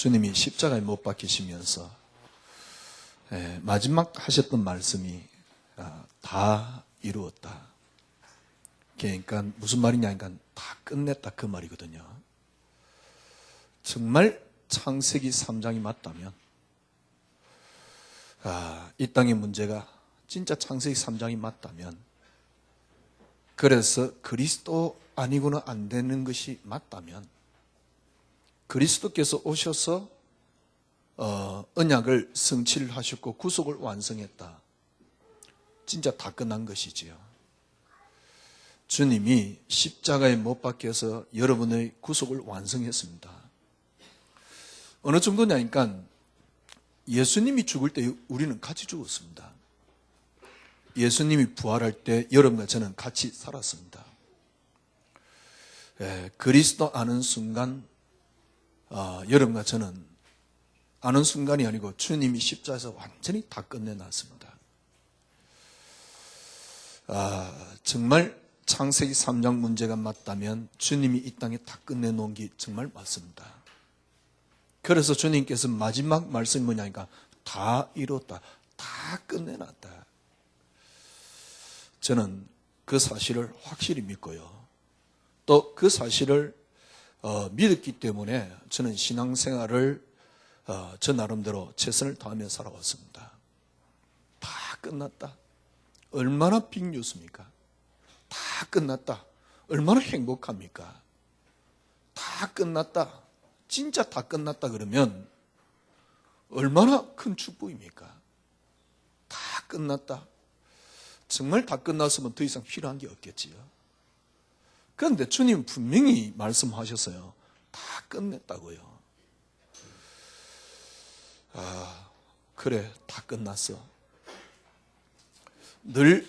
주님이 십자가에 못 박히시면서 마지막 하셨던 말씀이 다 이루었다. 그러니까 무슨 말이냐 하니까 다 끝냈다 그 말이거든요. 정말 창세기 3장이 맞다면 이 땅의 문제가 진짜 창세기 3장이 맞다면, 그래서 그리스도 아니고는 안 되는 것이 맞다면, 그리스도께서 오셔서 언약을 성취를 하셨고 구속을 완성했다. 진짜 다 끝난 것이지요. 주님이 십자가에 못 박혀서 여러분의 구속을 완성했습니다. 어느 정도냐니까 예수님이 죽을 때 우리는 같이 죽었습니다. 예수님이 부활할 때 여러분과 저는 같이 살았습니다. 그리스도 아는 순간 여러분과 저는 아는 순간이 아니고 주님이 십자가에서 완전히 다 끝내놨습니다. 정말 창세기 3장 문제가 맞다면 주님이 이 땅에 다 끝내놓은 게 정말 맞습니다. 그래서 주님께서 마지막 말씀이 뭐냐니까 다 이뤘다, 다 끝내놨다. 저는 그 사실을 확실히 믿고요. 또 그 사실을 믿었기 때문에 저는 신앙생활을 저 나름대로 최선을 다하며 살아왔습니다. 다 끝났다. 얼마나 빅뉴스입니까? 다 끝났다. 얼마나 행복합니까? 다 끝났다. 진짜 다 끝났다 그러면 얼마나 큰 축복입니까? 다 끝났다. 정말 다 끝났으면 더 이상 필요한 게 없겠지요. 그런데 주님 분명히 말씀하셨어요. 다 끝냈다고요. 그래, 다 끝났어. 늘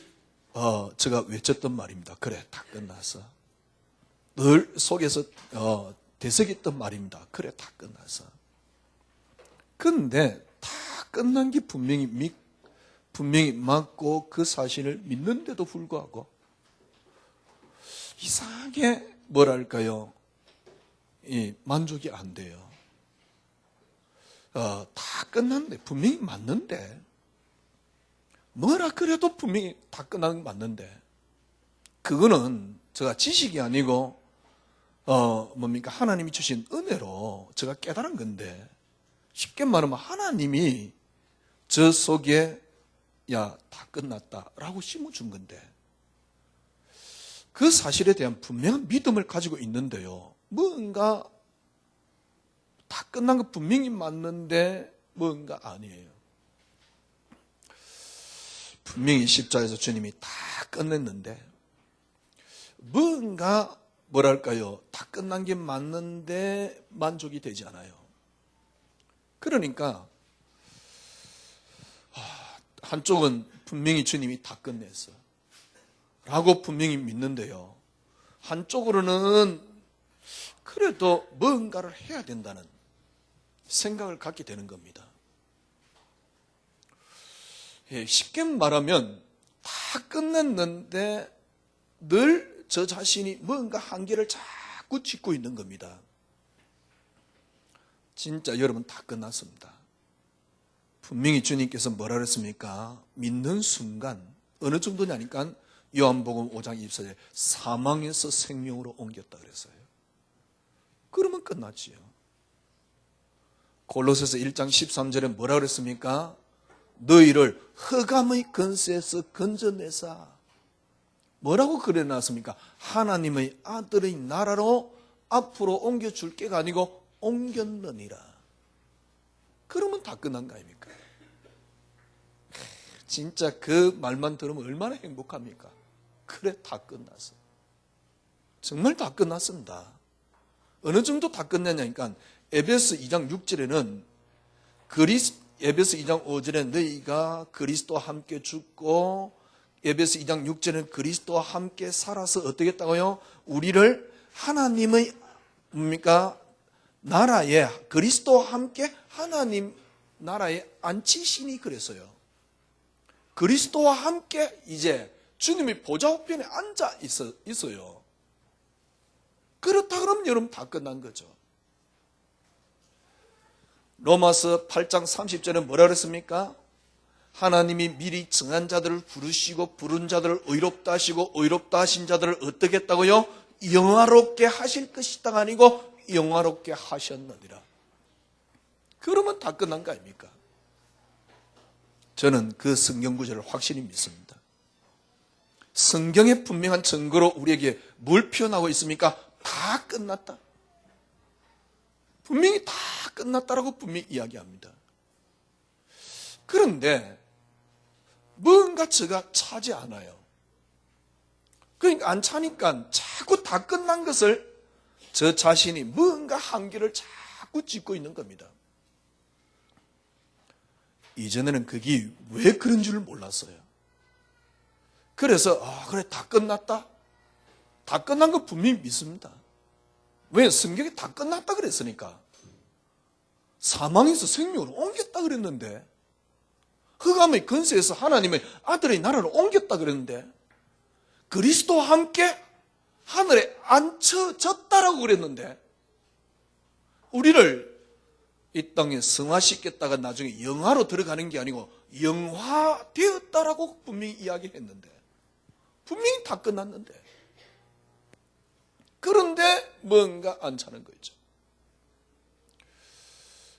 제가 외쳤던 말입니다. 그래, 다 끝났어. 늘 속에서 되새겼던 말입니다. 그래, 다 끝났어. 그런데 다 끝난 게 분명히 맞고 그 사실을 믿는데도 불구하고 이상하게 뭐랄까요, 만족이 안 돼요. 다 끝났는데, 분명히 맞는데, 뭐라 그래도 분명히 다 끝나는 게 맞는데, 그거는 제가 지식이 아니고 뭡니까, 하나님이 주신 은혜로 제가 깨달은 건데, 쉽게 말하면 하나님이 저 속에 야, 다 끝났다라고 심어준 건데, 그 사실에 대한 분명한 믿음을 가지고 있는데요, 뭔가 다 끝난 거 분명히 맞는데 뭔가 아니에요. 분명히 십자가에서 주님이 다 끝냈는데 뭔가 뭐랄까요, 다 끝난 게 맞는데 만족이 되지 않아요. 그러니까 한쪽은 분명히 주님이 다 끝냈어 라고 분명히 믿는데요, 한쪽으로는 그래도 뭔가를 해야 된다는 생각을 갖게 되는 겁니다. 쉽게 말하면 다 끝냈는데 늘 저 자신이 뭔가 한계를 자꾸 짚고 있는 겁니다. 진짜 여러분 다 끝났습니다. 분명히 주님께서 뭐라 그랬습니까? 믿는 순간 어느 정도냐니까 요한복음 5장 24절에 사망에서 생명으로 옮겼다 그랬어요. 그러면 끝났지요. 골로새서 1장 13절에 뭐라 그랬습니까? 너희를 흑암의 권세에서 건져내사. 뭐라고 그래놨습니까? 하나님의 아들의 나라로 앞으로 옮겨줄 게가 아니고 옮겼느니라. 그러면 다 끝난 거 아닙니까? 진짜 그 말만 들으면 얼마나 행복합니까? 그래, 다 끝났어. 정말 다 끝났습니다. 어느 정도 다 끝냈냐니까 에베소 2장 6절에는 에베소 2장 5절에 너희가 그리스도와 함께 죽고, 에베소 2장 6절에는 그리스도와 함께 살아서 어떻게 했다고요? 우리를 하나님의 뭡니까? 나라에, 그리스도와 함께 하나님 나라에 앉히시니 그랬어요. 그리스도와 함께 이제 주님이 보좌 우편에 앉아 있어요. 그렇다 그러면 여러분 다 끝난 거죠. 로마서 8장 30절에 뭐라 그랬습니까? 하나님이 미리 정한 자들을 부르시고 부른 자들을 의롭다 하시고 의롭다 하신 자들을 어떻게 했다고요? 영화롭게 하실 것이다가 아니고 영화롭게 하셨느니라. 그러면 다 끝난 거 아닙니까? 저는 그 성경 구절을 확실히 믿습니다. 성경의 분명한 증거로 우리에게 뭘 표현하고 있습니까? 다 끝났다. 분명히 다 끝났다라고 분명히 이야기합니다. 그런데 뭔가 제가 차지 않아요. 그러니까 안 차니까 자꾸 다 끝난 것을 저 자신이 뭔가 한계를 자꾸 짚고 있는 겁니다. 이전에는 그게 왜 그런 줄 몰랐어요. 그래서 그래 다 끝났다. 다 끝난 거 분명히 믿습니다. 왜? 성경에 다 끝났다 그랬으니까. 사망에서 생명으로 옮겼다 그랬는데, 흑암의 근세에서 하나님의 아들의 나라로 옮겼다 그랬는데, 그리스도와 함께 하늘에 앉혀졌다라고 그랬는데, 우리를 이 땅에 성화시켰다가 나중에 영화로 들어가는 게 아니고 영화되었다라고 분명히 이야기했는데, 분명히 다 끝났는데, 그런데 뭔가 안 차는 거죠.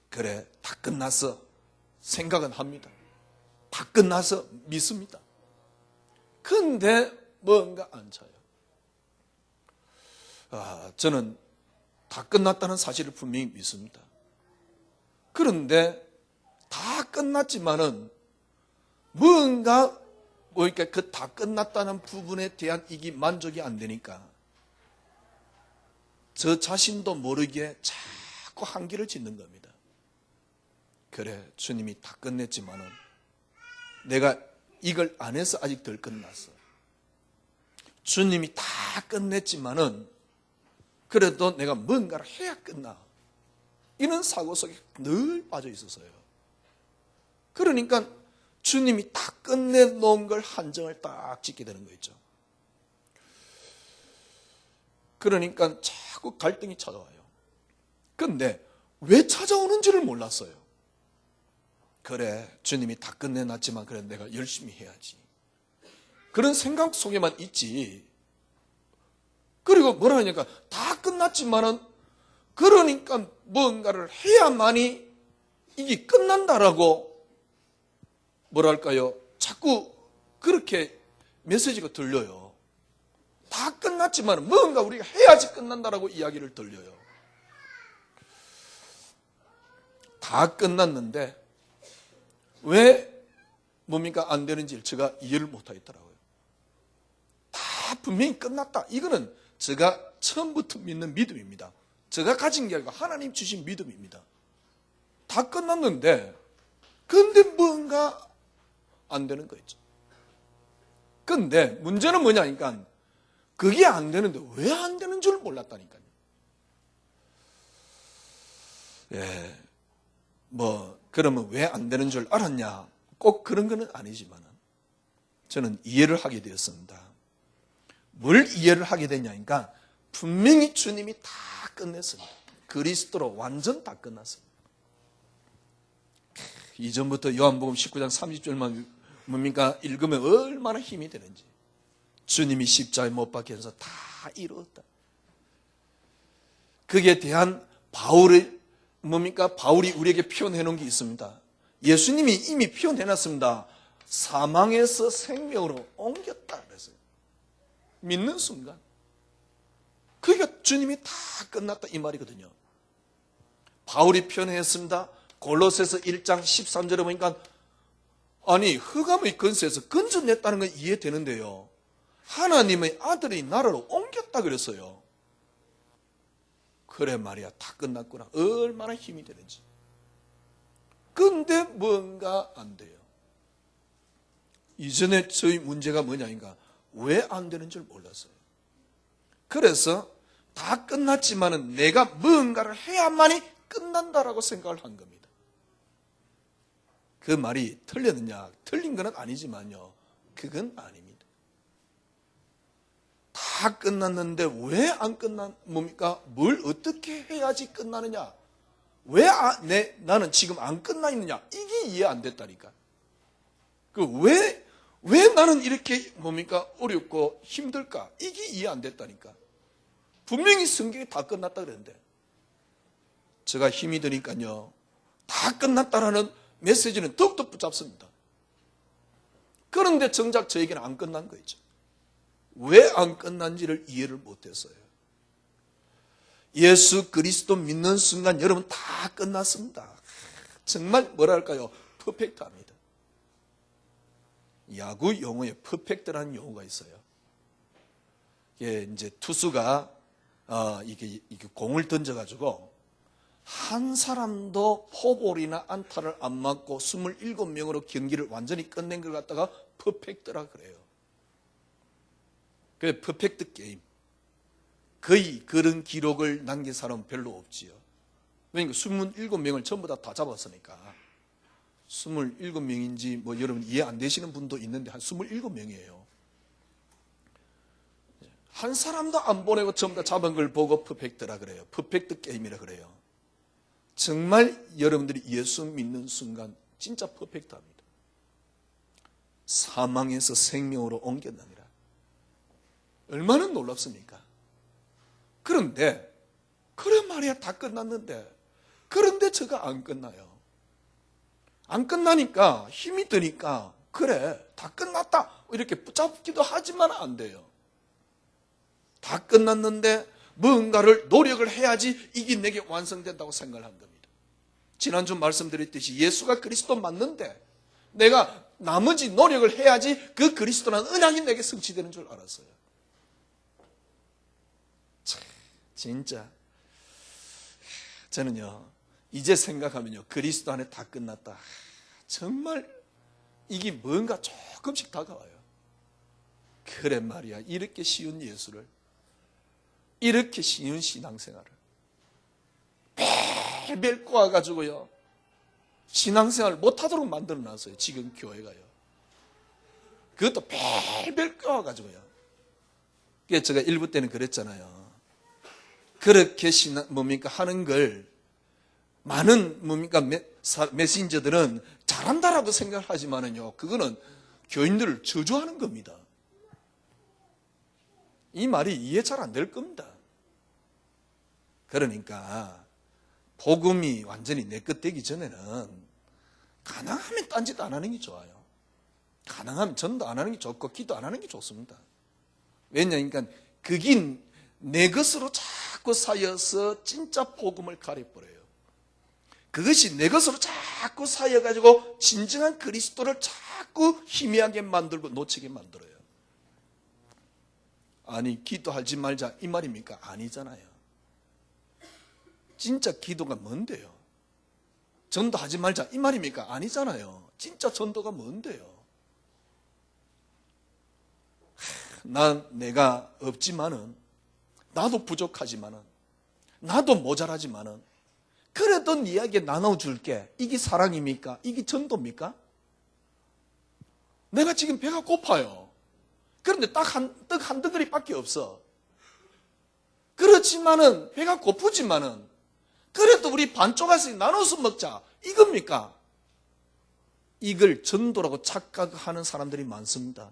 그래, 다 끝났어. 생각은 합니다. 다 끝나서 믿습니다. 그런데 뭔가 안 차요. 저는 다 끝났다는 사실을 분명히 믿습니다. 그런데 다 끝났지만은 뭔가 그 다 끝났다는 부분에 대한 이게 만족이 안 되니까 저 자신도 모르게 자꾸 한계를 짓는 겁니다. 그래, 주님이 다 끝냈지만은 내가 이걸 안 해서 아직 덜 끝났어. 주님이 다 끝냈지만은 그래도 내가 뭔가를 해야 끝나. 이런 사고 속에 늘 빠져 있었어요. 그러니까 주님이 다 끝내놓은 걸 한정을 딱 짓게 되는 거 있죠. 그러니까 자꾸 갈등이 찾아와요. 그런데 왜 찾아오는지를 몰랐어요. 그래, 주님이 다 끝내놨지만 그래 내가 열심히 해야지. 그런 생각 속에만 있지. 그리고 뭐라 하니까 다 끝났지만은 그러니까 뭔가를 해야만이 이게 끝난다라고 뭐랄까요? 자꾸 그렇게 메시지가 들려요. 다 끝났지만 뭔가 우리가 해야지 끝난다라고 이야기를 들려요. 다 끝났는데 왜 뭡니까 안 되는지 제가 이해를 못하겠더라고요. 다 분명히 끝났다. 이거는 제가 처음부터 믿는 믿음입니다. 제가 가진 게 아니고 하나님 주신 믿음입니다. 다 끝났는데 근데 뭔가 안 되는 거 있죠. 근데 문제는 뭐냐니까 그게 안 되는데 왜 안 되는 줄 몰랐다니까요. 예, 그러면 왜 안 되는 줄 알았냐? 꼭 그런 건 아니지만 저는 이해를 하게 되었습니다. 뭘 이해를 하게 됐냐니까 분명히 주님이 다 끝냈습니다. 그리스도로 완전 다 끝났습니다. 이전부터 요한복음 19장 30절만 뭡니까? 읽으면 얼마나 힘이 되는지. 주님이 십자가에 못 박혀서 다 이루었다. 거기에 대한 바울이 우리에게 표현해 놓은 게 있습니다. 예수님이 이미 표현해 놨습니다. 사망에서 생명으로 옮겼다 그랬어요. 믿는 순간. 그러니까 주님이 다 끝났다 이 말이거든요. 바울이 표현했습니다. 골로새서 1장 13절에 보니까 아니 흑암의 근세에서 건져냈다는 건 이해되는데요. 하나님의 아들의 나라로 옮겼다 그랬어요. 그래 말이야 다 끝났구나. 얼마나 힘이 되는지. 근데 뭔가 안 돼요. 이전에 저희 문제가 뭐냐니까 왜 안 되는 줄 몰랐어요. 그래서 다 끝났지만은 내가 뭔가를 해야만이 끝난다라고 생각을 한 겁니다. 그 말이 틀렸느냐? 틀린 건 아니지만요. 그건 아닙니다. 다 끝났는데 왜 안 끝난 뭡니까? 뭘 어떻게 해야지 끝나느냐? 왜 나는 지금 안 끝나 있느냐? 이게 이해 안 됐다니까. 왜 나는 이렇게 어렵고 힘들까? 이게 이해 안 됐다니까. 분명히 성경이 다 끝났다 그랬는데. 제가 힘이 드니까요. 다 끝났다라는 메시지는 더욱더 붙잡습니다. 그런데 정작 저에게는 안 끝난 거죠. 왜 안 끝난지를 이해를 못했어요. 예수 그리스도 믿는 순간 여러분 다 끝났습니다. 정말 뭐랄까요? 퍼펙트합니다. 야구 용어에 퍼펙트라는 용어가 있어요. 이제 투수가 이게 공을 던져가지고 한 사람도 포볼이나 안타를 안 맞고 27명으로 경기를 완전히 끝낸 걸 갖다가 퍼펙트라 그래요. 그게 퍼펙트 게임. 거의 그런 기록을 남긴 사람은 별로 없지요. 그러니까 27명을 전부 다 잡았으니까 27명인지 여러분 이해 안 되시는 분도 있는데 한 27명이에요. 한 사람도 안 보내고 전부 다 잡은 걸 보고 퍼펙트라 그래요. 퍼펙트 게임이라 그래요. 정말 여러분들이 예수 믿는 순간 진짜 퍼펙트합니다. 사망에서 생명으로 옮겼느니라. 얼마나 놀랍습니까? 그런데 그래 말이야 다 끝났는데 그런데 저가 안 끝나요. 안 끝나니까 힘이 드니까 그래 다 끝났다 이렇게 붙잡기도 하지만 안 돼요. 다 끝났는데 뭔가를 노력을 해야지 이게 내게 완성된다고 생각을 한 겁니다. 지난주 말씀드렸듯이 예수가 그리스도 맞는데 내가 나머지 노력을 해야지 그 그리스도라는 언약이 내게 성취되는 줄 알았어요. 진짜 저는요 이제 생각하면요 그리스도 안에 다 끝났다. 정말 이게 뭔가 조금씩 다가와요. 그래 말이야 이렇게 쉬운 예수를 이렇게 쉬운 신앙생활을 매일매일 꼬아가지고요 신앙생활을 못하도록 만들어놨어요. 지금 교회가요. 그것도 매일매일 꼬아가지고요. 그래서 제가 일부 때는 그랬잖아요. 그렇게 하는 걸 많은 메신저들은 잘한다라고 생각을 하지만은요 그거는 교인들을 저주하는 겁니다. 이 말이 이해 잘 안 될 겁니다. 그러니까 복음이 완전히 내 것 되기 전에는 가능하면 딴짓 안 하는 게 좋아요. 가능하면 전도 안 하는 게 좋고 기도 안 하는 게 좋습니다. 왜냐하니까 그게 내 것으로 자꾸 쌓여서 진짜 복음을 가려버려요. 그것이 내 것으로 자꾸 쌓여가지고 진정한 그리스도를 자꾸 희미하게 만들고 놓치게 만들어요. 아니 기도하지 말자 이 말입니까? 아니잖아요. 진짜 기도가 뭔데요? 전도하지 말자 이 말입니까? 아니잖아요. 진짜 전도가 뭔데요? 내가 없지만은 나도 부족하지만은 나도 모자라지만은 그래도 이야기 나눠줄게. 이게 사랑입니까? 이게 전도입니까? 내가 지금 배가 고파요. 그런데 떡 한 덩어리밖에 없어. 그렇지만은 배가 고프지만은 그래도 우리 반 조각씩 나눠서 먹자. 이겁니까? 이걸 전도라고 착각하는 사람들이 많습니다.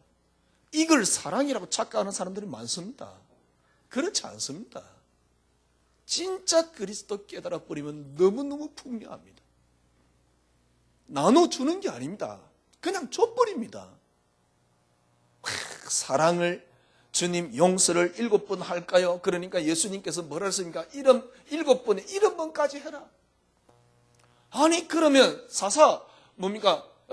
이걸 사랑이라고 착각하는 사람들이 많습니다. 그렇지 않습니다. 진짜 그리스도 깨달아 버리면 너무너무 풍요합니다. 나눠주는 게 아닙니다. 그냥 줘버립니다. 사랑을 주님 용서를 7번 할까요? 그러니까 예수님께서 뭐라 했습니까? 7번에 7번까지 해라. 아니 그러면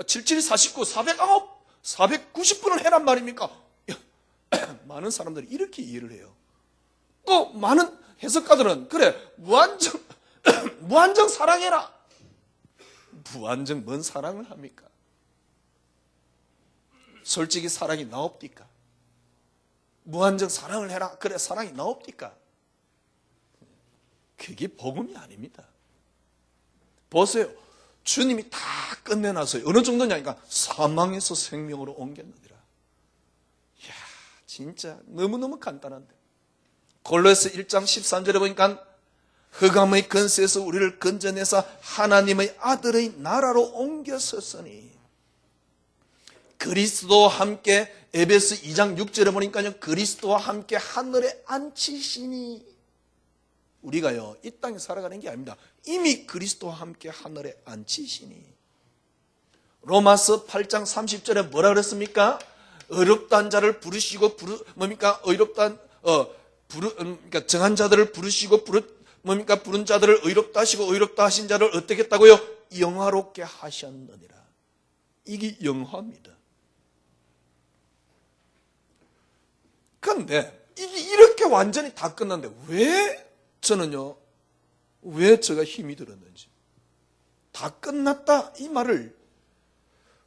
77, 49, 409, 490번을 해란 말입니까? 많은 사람들이 이렇게 이해를 해요. 또 많은 해석가들은 그래 무한정 사랑해라. 무한정 뭔 사랑을 합니까? 솔직히 사랑이 나옵니까? 무한정 사랑을 해라. 그래 사랑이 나옵니까? 그게 복음이 아닙니다. 보세요. 주님이 다 끝내놨어요. 어느 정도냐니까 사망에서 생명으로 옮겼느니라. 이야 진짜 너무너무 간단한데 골로새 1장 13절에 보니까 흑암의 근세에서 우리를 건져내사 하나님의 아들의 나라로 옮겼었으니 그리스도와 함께 에베소 2장 6절에 보니까요, 그리스도와 함께 하늘에 앉히시니, 우리가요 이 땅에 살아가는 게 아닙니다. 이미 그리스도와 함께 하늘에 앉히시니. 로마서 8장 30절에 뭐라 그랬습니까? 의롭다는 자를 부르시고 뭡니까? 그러니까 정한 자들을 부르시고 부른 자들을 의롭다 하시고 의롭다 하신 자를 어떻게 했다고요? 영화롭게 하셨느니라. 이게 영화입니다. 그런데 이게 이렇게 완전히 다 끝났는데 왜 제가 힘이 들었는지, 다 끝났다 이 말을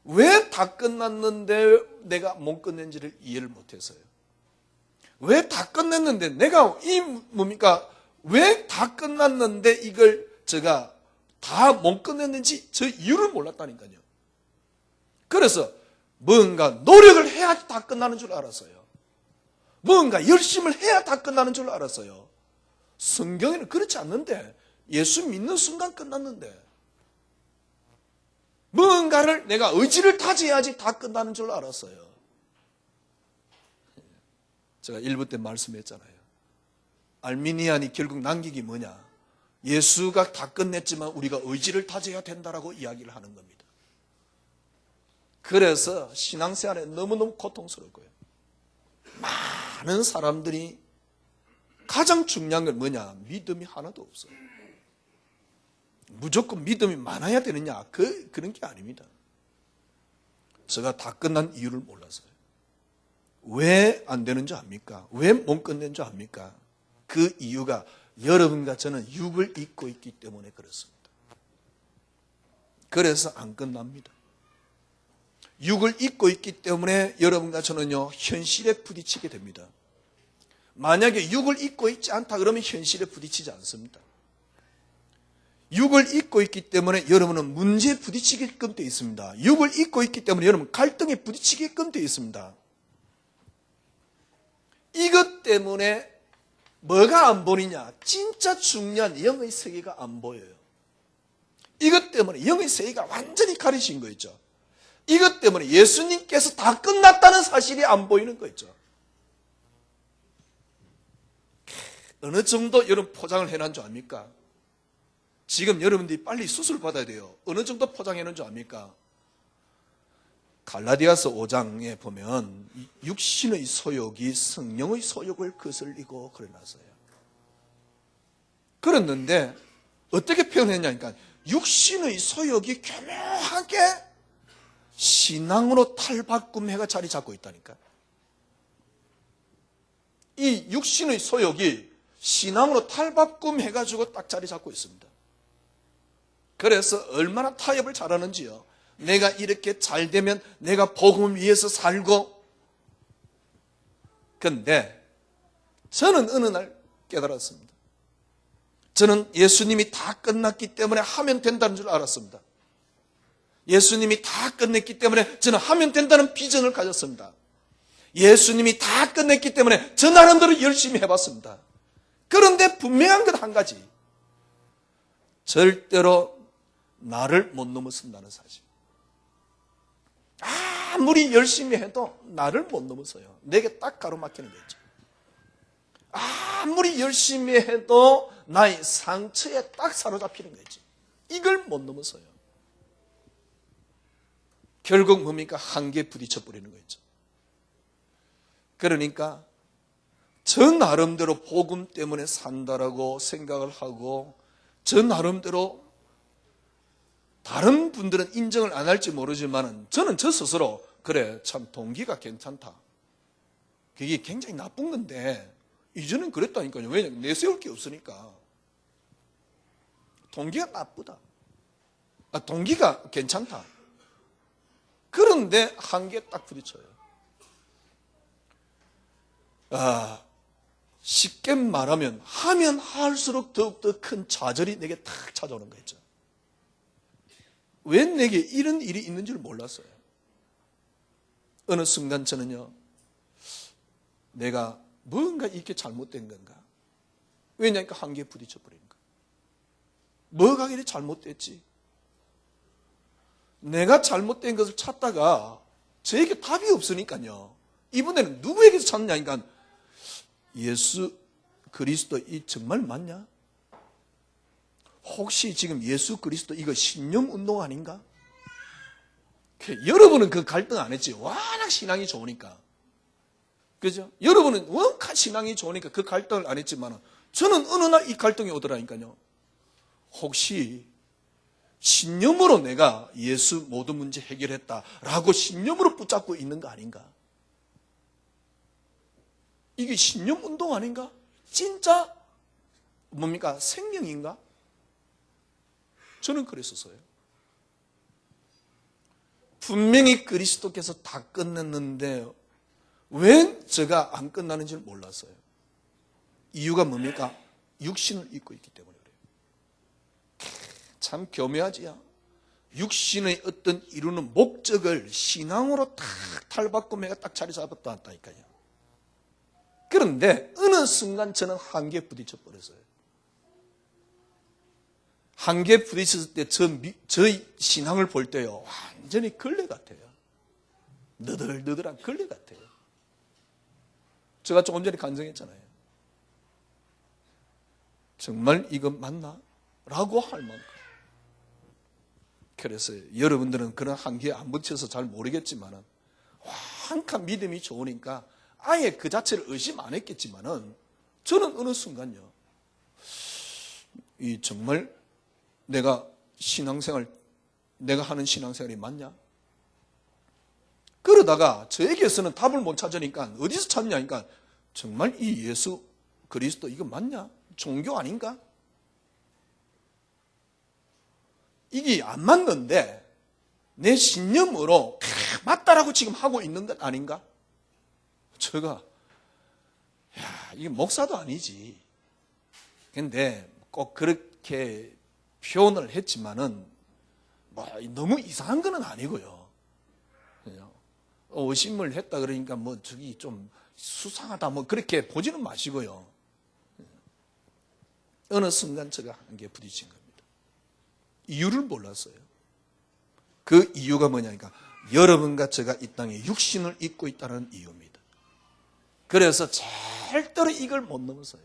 왜 다 끝났는데 내가 못 끝낸지를 이해를 못해서요. 왜 다 끝냈는데 내가 왜 다 끝났는데 이걸 제가 다 못 끝냈는지 저 이유를 몰랐다니까요. 그래서 뭔가 노력을 해야 다 끝나는 줄 알았어요. 뭔가 열심을 해야 다 끝나는 줄 알았어요. 성경에는 그렇지 않는데, 예수 믿는 순간 끝났는데, 뭔가를 내가 의지를 다져야지 다 끝나는 줄 알았어요. 제가 1부 때 말씀했잖아요. 알미니안이 결국 남기기 뭐냐? 예수가 다 끝냈지만 우리가 의지를 다져야 된다라고 이야기를 하는 겁니다. 그래서 신앙생활에 너무너무 고통스럽고요. 많은 사람들이 가장 중요한 건 뭐냐? 믿음이 하나도 없어요. 무조건 믿음이 많아야 되느냐? 그런 게 아닙니다. 제가 다 끝난 이유를 몰라서요. 왜 안 되는 줄 압니까? 왜 못 끝낸 줄 압니까? 그 이유가 여러분과 저는 육을 입고 있기 때문에 그렇습니다. 그래서 안 끝납니다. 육을 입고 있기 때문에 여러분과 저는요, 현실에 부딪히게 됩니다. 만약에 육을 입고 있지 않다 그러면 현실에 부딪히지 않습니다. 육을 입고 있기 때문에 여러분은 문제에 부딪히게끔 되어 있습니다. 육을 입고 있기 때문에 여러분 갈등에 부딪히게끔 되어 있습니다. 이것 때문에 뭐가 안 보이냐? 진짜 중요한 영의 세계가 안 보여요. 이것 때문에 영의 세계가 완전히 가리신 거 있죠. 이것 때문에 예수님께서 다 끝났다는 사실이 안 보이는 거 있죠. 어느 정도 여러분 포장을 해놓은 줄 압니까? 지금 여러분들이 빨리 수술 받아야 돼요. 어느 정도 포장해놓은 줄 압니까? 갈라디아서 5장에 보면 육신의 소욕이 성령의 소욕을 거슬리고 그래놨어요. 그랬는데 어떻게 표현했냐니까, 육신의 소욕이 교묘하게 신앙으로 탈바꿈해가 자리 잡고 있다니까. 이 육신의 소욕이 신앙으로 탈바꿈해가지고 딱 자리 잡고 있습니다. 그래서 얼마나 타협을 잘하는지요. 내가 이렇게 잘 되면 내가 복음을 위해서 살고. 그런데 저는 어느 날 깨달았습니다. 저는 예수님이 다 끝났기 때문에 하면 된다는 줄 알았습니다. 예수님이 다 끝냈기 때문에 저는 하면 된다는 비전을 가졌습니다. 예수님이 다 끝냈기 때문에 저 나름대로 열심히 해봤습니다. 그런데 분명한 것 한 가지, 절대로 나를 못 넘어선다는 사실. 아무리 열심히 해도 나를 못 넘어서요. 내게 딱 가로막히는 거죠. 아무리 열심히 해도 나의 상처에 딱 사로잡히는 거지. 이걸 못 넘어서요. 결국 뭡니까? 한계에 부딪혀 버리는 거죠. 그러니까 저 나름대로 복음 때문에 산다라고 생각을 하고, 저 나름대로 다른 분들은 인정을 안 할지 모르지만 저는 저 스스로 그래, 참 동기가 괜찮다. 그게 굉장히 나쁜 건데 이전엔 그랬다니까요. 왜냐하면 내세울 게 없으니까. 동기가 나쁘다. 동기가 괜찮다. 그런데 한계에 딱 부딪혀요. 쉽게 말하면 하면 할수록 더욱더 큰 좌절이 내게 탁 찾아오는 거죠. 왜 내게 이런 일이 있는 줄 몰랐어요. 어느 순간 저는요, 내가 뭔가 이렇게 잘못된 건가? 왜냐니까 한계에 부딪혀 버리는 거예요. 뭐가 이리 잘못됐지? 내가 잘못된 것을 찾다가 저에게 답이 없으니까요. 이번에는 누구에게서 찾느냐니까 예수 그리스도 이 정말 맞냐? 혹시 지금 예수 그리스도 이거 신념 운동 아닌가? 여러분은 그 갈등 안 했지. 워낙 신앙이 좋으니까. 그죠? 여러분은 워낙 신앙이 좋으니까 그 갈등을 안 했지만 저는 어느 날 이 갈등이 오더라니까요. 혹시 신념으로 내가 예수 모든 문제 해결했다라고 신념으로 붙잡고 있는 거 아닌가? 이게 신념 운동 아닌가? 진짜 뭡니까? 생명인가? 저는 그랬었어요. 분명히 그리스도께서 다 끝냈는데 왜 제가 안 끝나는지를 몰랐어요. 이유가 뭡니까? 육신을 입고 있기 때문에 그래요. 참 교묘하지요. 육신의 어떤 이루는 목적을 신앙으로 딱 탈바꿈해가 딱 자리 잡았다니까요. 그런데 어느 순간 저는 한계에 부딪혀 버렸어요. 한계에 부딪혔을 때 저의 신앙을 볼 때요, 완전히 걸레 같아요. 너덜너덜한 걸레 같아요. 제가 조금 전에 간증했잖아요. 정말 이거 맞나? 라고 할 만큼. 그래서 여러분들은 그런 한계에 안 부딪혀서 잘 모르겠지만은, 한칸 믿음이 좋으니까 아예 그 자체를 의심 안 했겠지만은, 저는 어느 순간요, 이 정말 내가 하는 신앙생활이 맞냐? 그러다가 저에게서는 답을 못 찾으니까 어디서 찾냐니까 정말 이 예수 그리스도 이거 맞냐? 종교 아닌가? 이게 안 맞는데 내 신념으로 맞다라고 지금 하고 있는 것 아닌가? 제가 이게 목사도 아니지. 근데 꼭 그렇게 표현을 했지만은 너무 이상한 건 아니고요. 의심을 했다 그러니까 저기 좀 수상하다 그렇게 보지는 마시고요. 어느 순간 제가 한계에 부딪힌 겁니다. 이유를 몰랐어요. 그 이유가 뭐냐니까 여러분과 제가 이 땅에 육신을 입고 있다는 이유입니다. 그래서 절대로 이걸 못 넘어서요.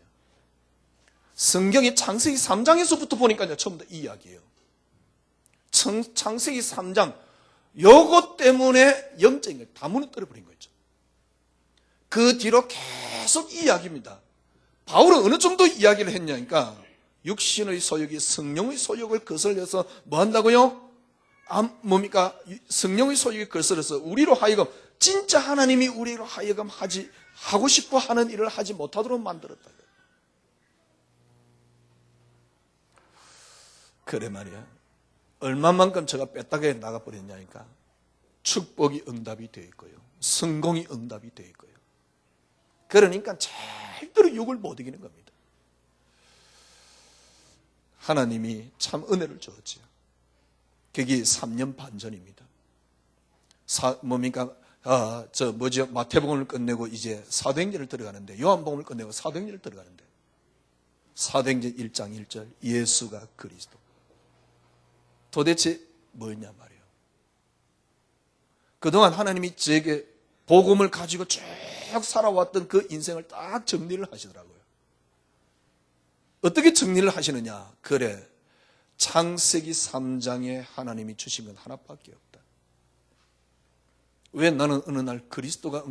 성경이 창세기 3장에서부터 보니까 처음부터 이 이야기예요. 창세기 3장 요것 때문에 영적인 걸 다 무너뜨려버린 거죠. 그 뒤로 계속 이 이야기입니다. 바울은 어느 정도 이야기를 했냐니까 육신의 소욕이 성령의 소욕을 거슬려서 뭐 한다고요? 뭡니까? 성령의 소욕이 거슬려서 우리로 하여금 진짜 하나님이 우리로 하여금 하고 싶어 하는 일을 하지 못하도록 만들었다. 그래 말이야. 얼마만큼 제가 뺐다가 나가버렸냐니까 축복이 응답이 되어 있고요. 성공이 응답이 되어 있고요. 그러니까 절대로 욕을 못 이기는 겁니다. 하나님이 참 은혜를 주었지요. 그게 3년 반 전입니다. 마태복음을 끝내고 이제 사도행전을 들어가는데, 요한복음을 끝내고 사도행전을 들어가는데, 사도행전 1장 1절 예수가 그리스도. 도대체 뭐였냐 말이에요. 그동안 하나님이 저에게 복음을 가지고 쭉 살아왔던 그 인생을 딱 정리를 하시더라고요. 어떻게 정리를 하시느냐? 그래, 창세기 3장에 하나님이 주신 건 하나밖에 없다. 왜 나는 어느 날 그리스도가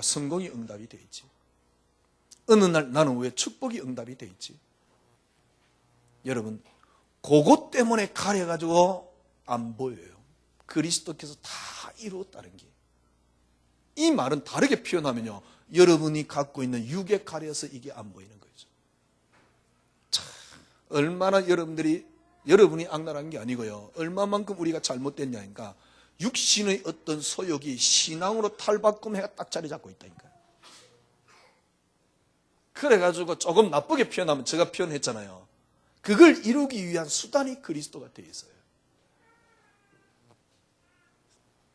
성공이 응답이 되어 있지? 어느 날 나는 왜 축복이 응답이 되어 있지? 여러분, 그것 때문에 가려가지고 안 보여요. 그리스도께서 다 이루었다는 게. 이 말은 다르게 표현하면요, 여러분이 갖고 있는 육에 가려서 이게 안 보이는 거죠. 참, 얼마나 여러분이 악랄한 게 아니고요, 얼마만큼 우리가 잘못됐냐니까 육신의 어떤 소욕이 신앙으로 탈바꿈해가 딱 자리 잡고 있다니까요. 그래가지고 조금 나쁘게 표현하면 제가 표현했잖아요. 그걸 이루기 위한 수단이 그리스도가 되어 있어요.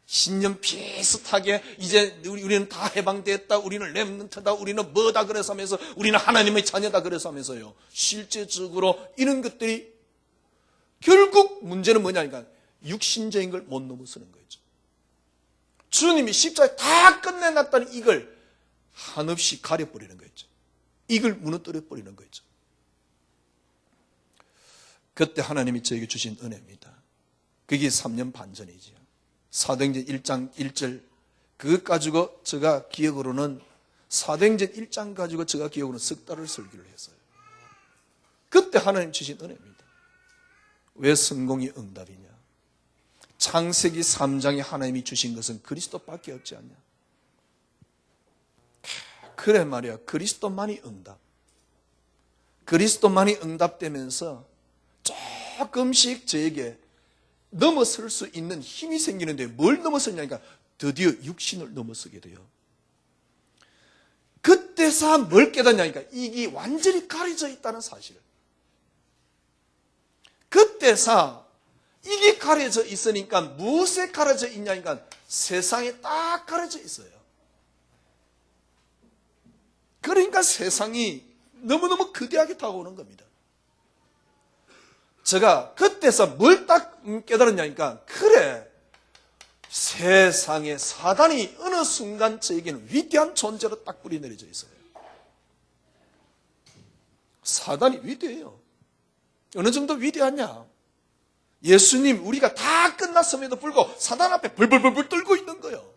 신념 비슷하게 이제 우리는 다 해방됐다, 우리는 렘넌트다, 우리는 뭐다 그래서 하면서 우리는 하나님의 자녀다 그래서 하면서요, 실제적으로 이런 것들이 결국 문제는 뭐냐니까 육신적인 걸 못 넘어서는 거죠. 주님이 십자가에 다 끝내놨다는 이걸 한없이 가려버리는 거죠. 이걸 무너뜨려버리는 거죠. 그때 하나님이 저에게 주신 은혜입니다. 그게 3년 반 전이지요. 사도행전 1장 1절 그것 가지고 제가 기억으로는 사도행전 1장 가지고 제가 기억으로는 석 달을 설교를 했어요. 그때 하나님 주신 은혜입니다. 왜 성공이 응답이냐? 창세기 3장에 하나님이 주신 것은 그리스도밖에 없지 않냐? 그래 말이야. 그리스도만이 응답. 그리스도만이 응답되면서 조금씩 저에게 넘어설 수 있는 힘이 생기는데 뭘 넘어섰냐니까 드디어 육신을 넘어서게 돼요. 그때서 뭘 깨닫냐니까 이게 완전히 가려져 있다는 사실을. 그때서 이게 가려져 있으니까 무엇에 가려져 있냐니까 세상에 딱 가려져 있어요. 그러니까 세상이 너무너무 거대하게 다가오는 겁니다. 제가 그때서 뭘 딱 깨달았냐니까 그래 세상에 사단이 어느 순간 저에게는 위대한 존재로 딱 뿌리 내려져 있어요. 사단이 위대해요. 어느 정도 위대하냐? 예수님 우리가 다 끝났음에도 불구하고 사단 앞에 벌벌벌 떨고 있는 거예요.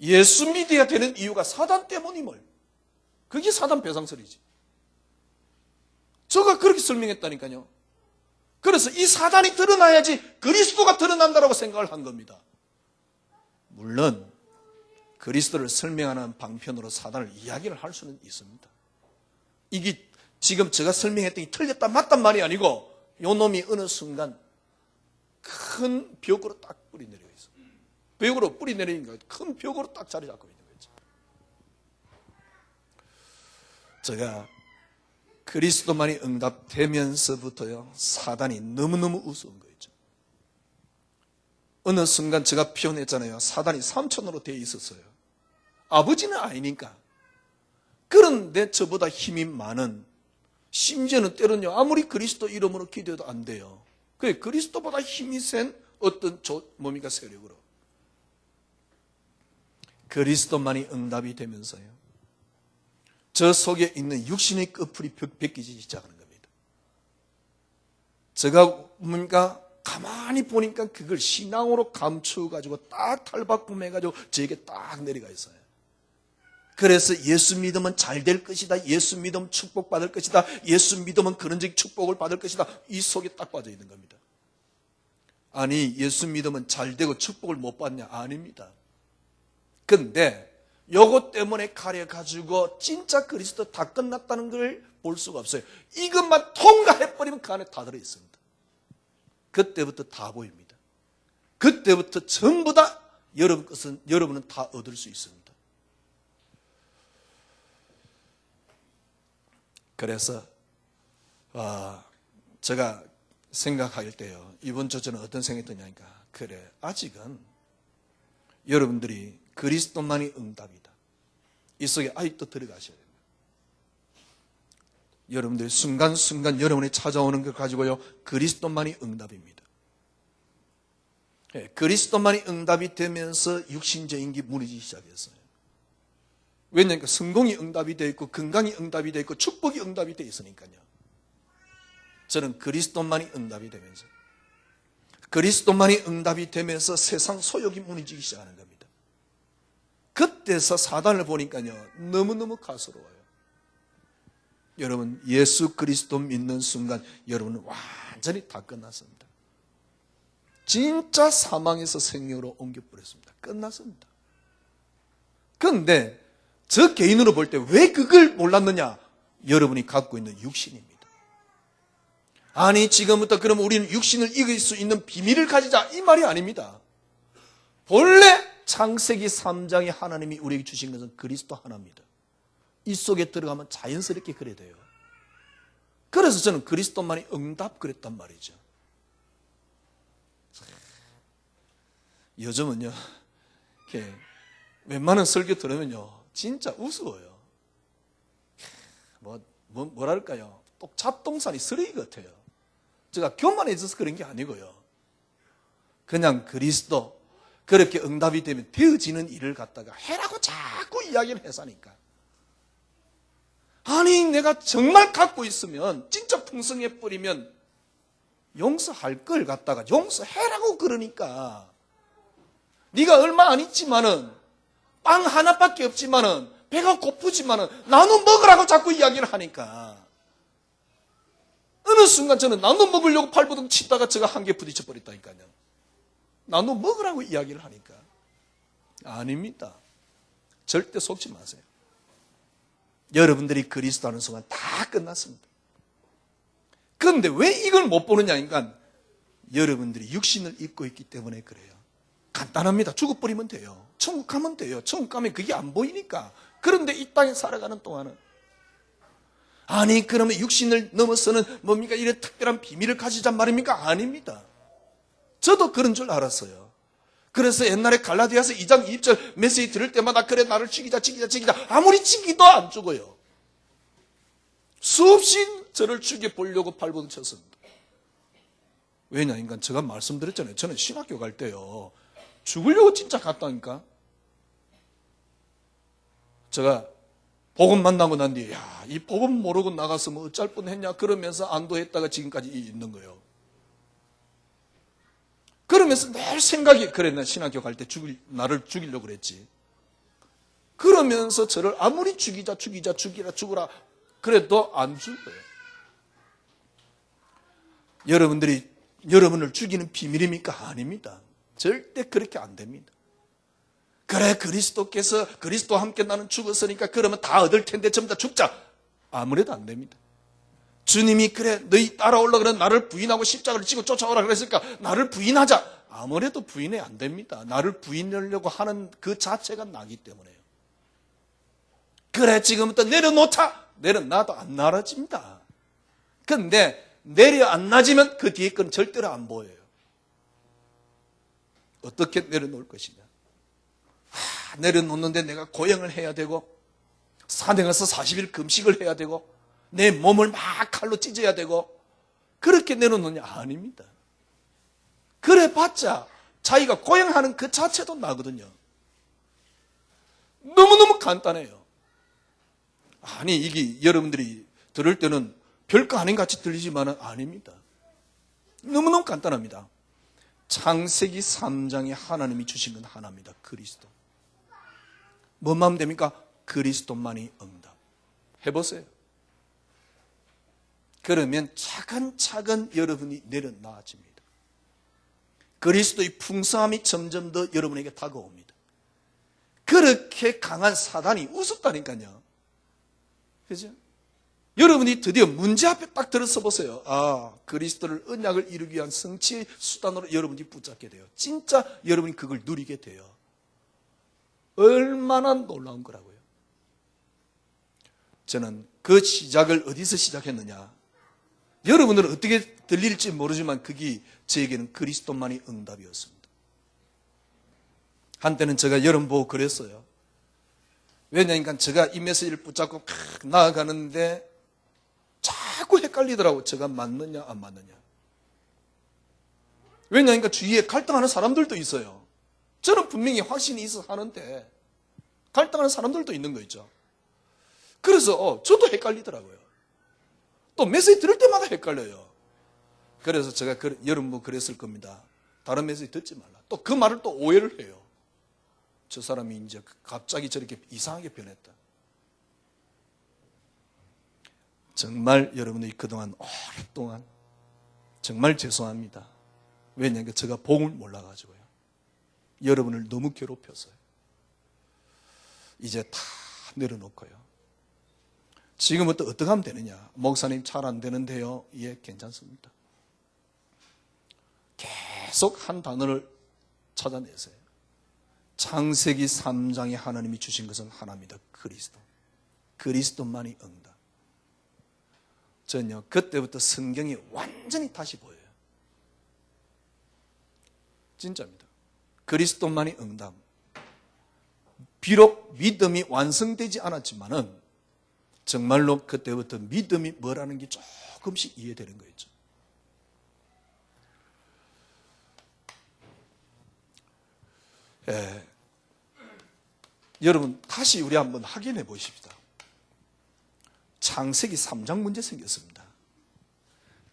예수 믿어야 되는 이유가 사단 때문임을. 그게 사단 배상설이지. 제가 그렇게 설명했다니까요. 그래서 이 사단이 드러나야지 그리스도가 드러난다라고 생각을 한 겁니다. 물론 그리스도를 설명하는 방편으로 사단을 이야기를 할 수는 있습니다. 이게 지금 제가 설명했던 게 틀렸다 맞단 말이 아니고 요 놈이 어느 순간 큰 벽으로 딱 뿌리 내려 있어요. 벽으로 뿌리 내리니까 큰 벽으로 딱 자리 잡고 있는 거죠. 제가 그리스도만이 응답되면서부터요 사단이 너무너무 우스운 거죠. 어느 순간 제가 표현했잖아요. 사단이 삼촌으로 되어 있었어요. 아버지는 아니니까. 그런데 저보다 힘이 많은, 심지어는 때로는요 아무리 그리스도 이름으로 기도해도 안 돼요. 그래 그리스도보다 힘이 센 어떤 뭡니까 세력으로 그리스도만이 응답이 되면서요 저 속에 있는 육신의 끝풀이 벗기지 시작하는 겁니다. 제가 뭔가 가만히 보니까 그걸 신앙으로 감추어가지고 딱 탈바꿈해가지고 저에게 딱 내려가 있어요. 그래서 예수 믿으면 잘 될 것이다. 예수 믿으면 축복받을 것이다. 예수 믿으면 그런적 축복을 받을 것이다. 이 속에 딱 빠져 있는 겁니다. 아니 예수 믿으면 잘 되고 축복을 못 받냐? 아닙니다. 근데 요것 때문에 가려가지고 진짜 그리스도 다 끝났다는 걸 볼 수가 없어요. 이것만 통과해버리면 그 안에 다 들어있습니다. 그때부터 다 보입니다. 그때부터 전부 다 여러분은 다 얻을 수 있습니다. 그래서 제가 생각할 때요 이번 주 저는 어떤 생각이 드냐니까 그래 아직은 여러분들이 그리스도만이 응답이다. 이 속에 아직도 들어가셔야 됩니다. 여러분들이 순간순간 여러분이 찾아오는 것 가지고요 그리스도만이 응답입니다. 그리스도만이 응답이 되면서 육신적인 게 무너지기 시작했어요. 왜냐하면 성공이 응답이 되어 있고 건강이 응답이 되어 있고 축복이 응답이 되어 있으니까요. 저는 그리스도만이 응답이 되면서 그리스도만이 응답이 되면서 세상 소욕이 무너지기 시작하는 겁니다. 그때서 사단을 보니까요 너무너무 가스로워요. 여러분 예수 그리스도 믿는 순간 여러분은 완전히 다 끝났습니다. 진짜 사망에서 생명으로 옮겨버렸습니다. 끝났습니다. 그런데 저 개인으로 볼 때 왜 그걸 몰랐느냐? 여러분이 갖고 있는 육신입니다. 아니 지금부터 그럼 우리는 육신을 이길 수 있는 비밀을 가지자 이 말이 아닙니다. 본래 창세기 3장에 하나님이 우리에게 주신 것은 그리스도 하나입니다. 이 속에 들어가면 자연스럽게 그래 돼요. 그래서 저는 그리스도만이 응답 그랬단 말이죠. 요즘은요 이렇게 웬만한 설교 들으면요 진짜 우스워요. 뭐랄까요 또 잡동사니 쓰레기 같아요. 제가 교만해져서 그런 게 아니고요. 그냥 그리스도 그렇게 응답이 되면 되어지는 일을 갖다가 해라고 자꾸 이야기를 해서니까. 아니 내가 정말 갖고 있으면 진짜 풍성해 버리면 용서할 걸 갖다가 용서해라고 그러니까. 네가 얼마 안 있지만은 빵 하나밖에 없지만은 배가 고프지만은 나눠 먹으라고 자꾸 이야기를 하니까 어느 순간 저는 나눠 먹으려고 발버둥 치다가 제가 한 개 부딪혀 버렸다니까요. 나눠 먹으라고 이야기를 하니까. 아닙니다. 절대 속지 마세요. 여러분들이 그리스도 하는 순간 다 끝났습니다. 그런데 왜 이걸 못 보느냐 하니까 여러분들이 육신을 입고 있기 때문에 그래요. 간단합니다. 죽어버리면 돼요. 천국 가면 돼요. 천국 가면 그게 안 보이니까. 그런데 이 땅에 살아가는 동안은 아니 그러면 육신을 넘어서는 뭡니까? 이런 특별한 비밀을 가지잔 말입니까? 아닙니다. 저도 그런 줄 알았어요. 그래서 옛날에 갈라디아서 2장 2절 메시지 들을 때마다 그래 나를 죽이자 아무리 죽이도 안 죽어요. 수없이 저를 죽여보려고 발버둥 쳤습니다. 왜냐니까 제가 말씀드렸잖아요. 저는 신학교 갈 때요. 죽으려고 진짜 갔다니까. 제가 복음 만나고 난 뒤에 이 복음 모르고 나갔으면 어쩔 뻔했냐 그러면서 안도했다가 지금까지 있는 거예요. 그러면서 늘 생각이 그래 나 신학교 갈 때 나를 죽이려고 그랬지. 그러면서 저를 아무리 죽이라 죽으라 그래도 안 죽어요. 여러분을 죽이는 비밀입니까? 아닙니다. 절대 그렇게 안 됩니다. 그래 그리스도께서 그리스도와 함께 나는 죽었으니까 그러면 다 얻을 텐데 전부 다 죽자. 아무래도 안 됩니다. 주님이 그래 너희 따라올라 그래 나를 부인하고 십자가를 지고 쫓아오라 그랬으니까 나를 부인하자. 아무래도 부인이 안 됩니다. 나를 부인하려고 하는 그 자체가 나기 때문에요. 그래 지금부터 내려놓자. 내려놔도 안 나아집니다. 그런데 내려 안 놔지면 그 뒤에 건 절대로 안 보여요. 어떻게 내려놓을 것이냐. 내려놓는데 내가 고행을 해야 되고 산에 가서 40일 금식을 해야 되고 내 몸을 막 칼로 찢어야 되고 그렇게 내려놓느냐? 아닙니다. 그래봤자 자기가 고행하는 그 자체도 나거든요. 너무너무 간단해요. 아니 이게 여러분들이 들을 때는 별거 아닌 같이 들리지만 아닙니다. 너무너무 간단합니다. 창세기 3장에 하나님이 주신 건 하나입니다. 그리스도. 뭐만 하면 됩니까? 그리스도만이 응답. 해보세요. 그러면 차근차근 여러분이 내려놔집니다. 그리스도의 풍성함이 점점 더 여러분에게 다가옵니다. 그렇게 강한 사단이 우습다니까요. 그죠? 여러분이 드디어 문제 앞에 딱 들어서 보세요. 그리스도를 언약을 이루기 위한 성취의 수단으로 여러분이 붙잡게 돼요. 진짜 여러분이 그걸 누리게 돼요. 얼마나 놀라운 거라고요. 저는 그 시작을 어디서 시작했느냐. 여러분들은 어떻게 들릴지 모르지만 그게 저에게는 그리스도만이 응답이었습니다. 한때는 제가 여러분 보고 그랬어요. 왜냐니까 제가 이 메시지를 붙잡고 나아가는데 자꾸 헷갈리더라고. 제가 맞느냐 안 맞느냐. 왜냐니까 주위에 갈등하는 사람들도 있어요. 저는 분명히 확신이 있어서 하는데 갈등하는 사람들도 있는 거 있죠. 그래서 저도 헷갈리더라고요. 또 메시지 들을 때마다 헷갈려요. 그래서 제가 여러분 뭐 그랬을 겁니다. 다른 메시지 듣지 말라. 또 그 말을 또 오해를 해요. 저 사람이 이제 갑자기 저렇게 이상하게 변했다. 정말 여러분들이 그동안 오랫동안 정말 죄송합니다. 왜냐하면 제가 복음을 몰라가지고요. 여러분을 너무 괴롭혔어요. 이제 다 내려놓고요. 지금부터 어떻게 하면 되느냐? 목사님 잘 안 되는데요. 예, 괜찮습니다. 계속 한 단어를 찾아내세요. 창세기 3장에 하나님이 주신 것은 하나입니다. 그리스도. 그리스도만이 응답. 전요 그때부터 성경이 완전히 다시 보여요. 진짜입니다. 그리스도만이 응답. 비록 믿음이 완성되지 않았지만은 정말로 그때부터 믿음이 뭐라는 게 조금씩 이해되는 거였죠. 예. 여러분 다시 우리 한번 확인해 보십시다. 창세기 3장 문제 생겼습니다.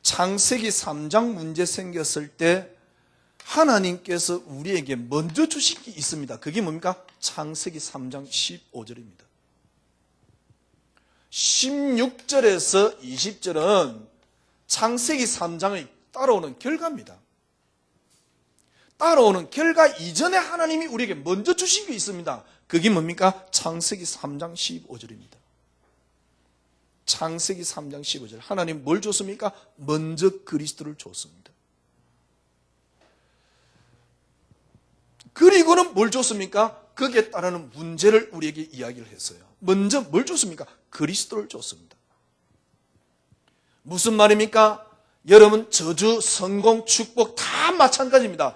창세기 3장 문제 생겼을 때 하나님께서 우리에게 먼저 주신 게 있습니다. 그게 뭡니까? 창세기 3장 15절입니다. 16절에서 20절은 창세기 3장의 따라오는 결과입니다. 따라오는 결과 이전에 하나님이 우리에게 먼저 주신 게 있습니다. 그게 뭡니까? 창세기 3장 15절입니다. 창세기 3장 15절. 하나님 뭘 줬습니까? 먼저 그리스도를 줬습니다. 그리고는 뭘 줬습니까? 거기에 따르는 문제를 우리에게 이야기를 했어요. 먼저 뭘 줬습니까? 그리스도를 줬습니다. 무슨 말입니까? 여러분 저주, 성공, 축복 다 마찬가지입니다.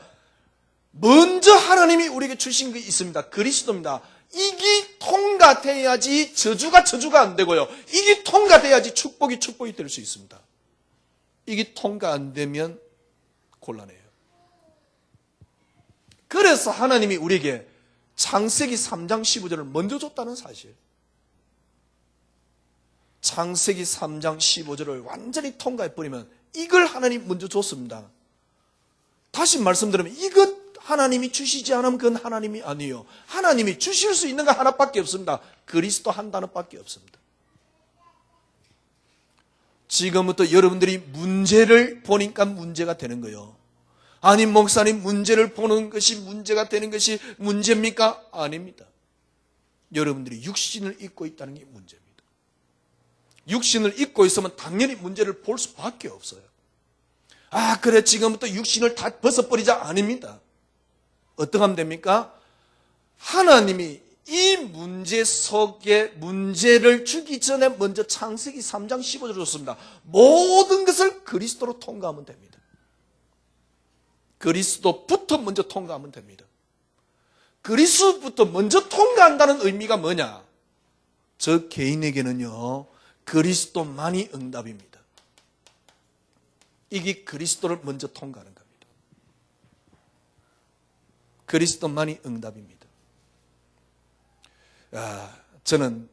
먼저 하나님이 우리에게 주신 게 있습니다. 그리스도입니다. 이게 통과돼야지 저주가 안 되고요. 이게 통과돼야지 축복이 될 수 있습니다. 이게 통과 안 되면 곤란해요. 그래서 하나님이 우리에게 창세기 3장 15절을 먼저 줬다는 사실. 창세기 3장 15절을 완전히 통과해버리면 이걸 하나님 먼저 줬습니다. 다시 말씀드리면 이것 하나님이 주시지 않으면 그건 하나님이 아니에요. 하나님이 주실 수 있는 거 하나밖에 없습니다. 그리스도 한 단어밖에 없습니다. 지금부터 여러분들이 문제를 보니까 문제가 되는 거예요. 아니 목사님 문제를 보는 것이 문제가 되는 것이 문제입니까? 아닙니다. 여러분들이 육신을 입고 있다는 게 문제입니다. 육신을 입고 있으면 당연히 문제를 볼 수밖에 없어요. 아 그래 지금부터 육신을 다 벗어버리자. 아닙니다. 어떻게 하면 됩니까? 하나님이 이 문제 속에 문제를 주기 전에 먼저 창세기 3장 15절을 줬습니다. 모든 것을 그리스도로 통과하면 됩니다. 그리스도부터 먼저 통과하면 됩니다. 그리스도부터 먼저 통과한다는 의미가 뭐냐? 저 개인에게는요, 그리스도만이 응답입니다. 이게 그리스도를 먼저 통과하는 겁니다. 그리스도만이 응답입니다. 저는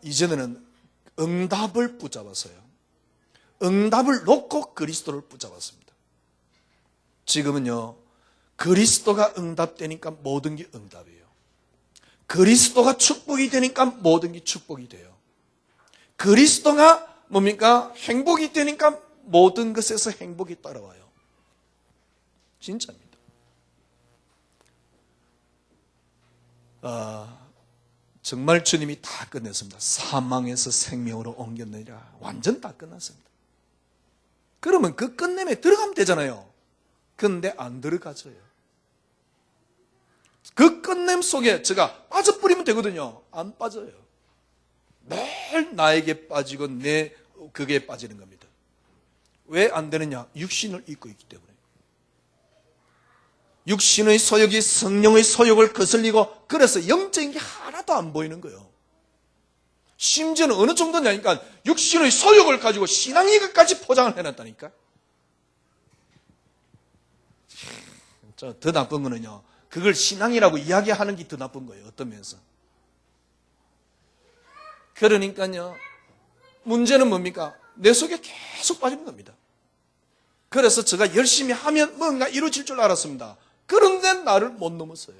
이전에는 응답을 붙잡았어요. 응답을 놓고 그리스도를 붙잡았습니다. 지금은요, 그리스도가 응답되니까 모든 게 응답이에요. 그리스도가 축복이 되니까 모든 게 축복이 돼요. 그리스도가 행복이 되니까 모든 것에서 행복이 따라와요. 진짜입니다. 정말 주님이 다 끝냈습니다. 사망에서 생명으로 옮겼느니라. 완전 다 끝났습니다. 그러면 그 끝냄에 들어가면 되잖아요. 근데 안 들어가져요. 그 끝냄 속에 제가 빠져버리면 되거든요. 안 빠져요. 매일 나에게 빠지고 내 그게 빠지는 겁니다. 왜 안 되느냐? 육신을 입고 있기 때문에. 육신의 소욕이 성령의 소욕을 거슬리고, 그래서 영적인 게 하나도 안 보이는 거예요. 심지어는 어느 정도냐니까 육신의 소욕을 가지고 신앙의 것까지 포장을 해놨다니까. 더 나쁜 거는요, 그걸 신앙이라고 이야기하는 게 더 나쁜 거예요. 어떤 면에서. 그러니까요, 문제는 뭡니까? 내 속에 계속 빠지는 겁니다. 그래서 제가 열심히 하면 뭔가 이루어질 줄 알았습니다. 그런데 나를 못 넘었어요.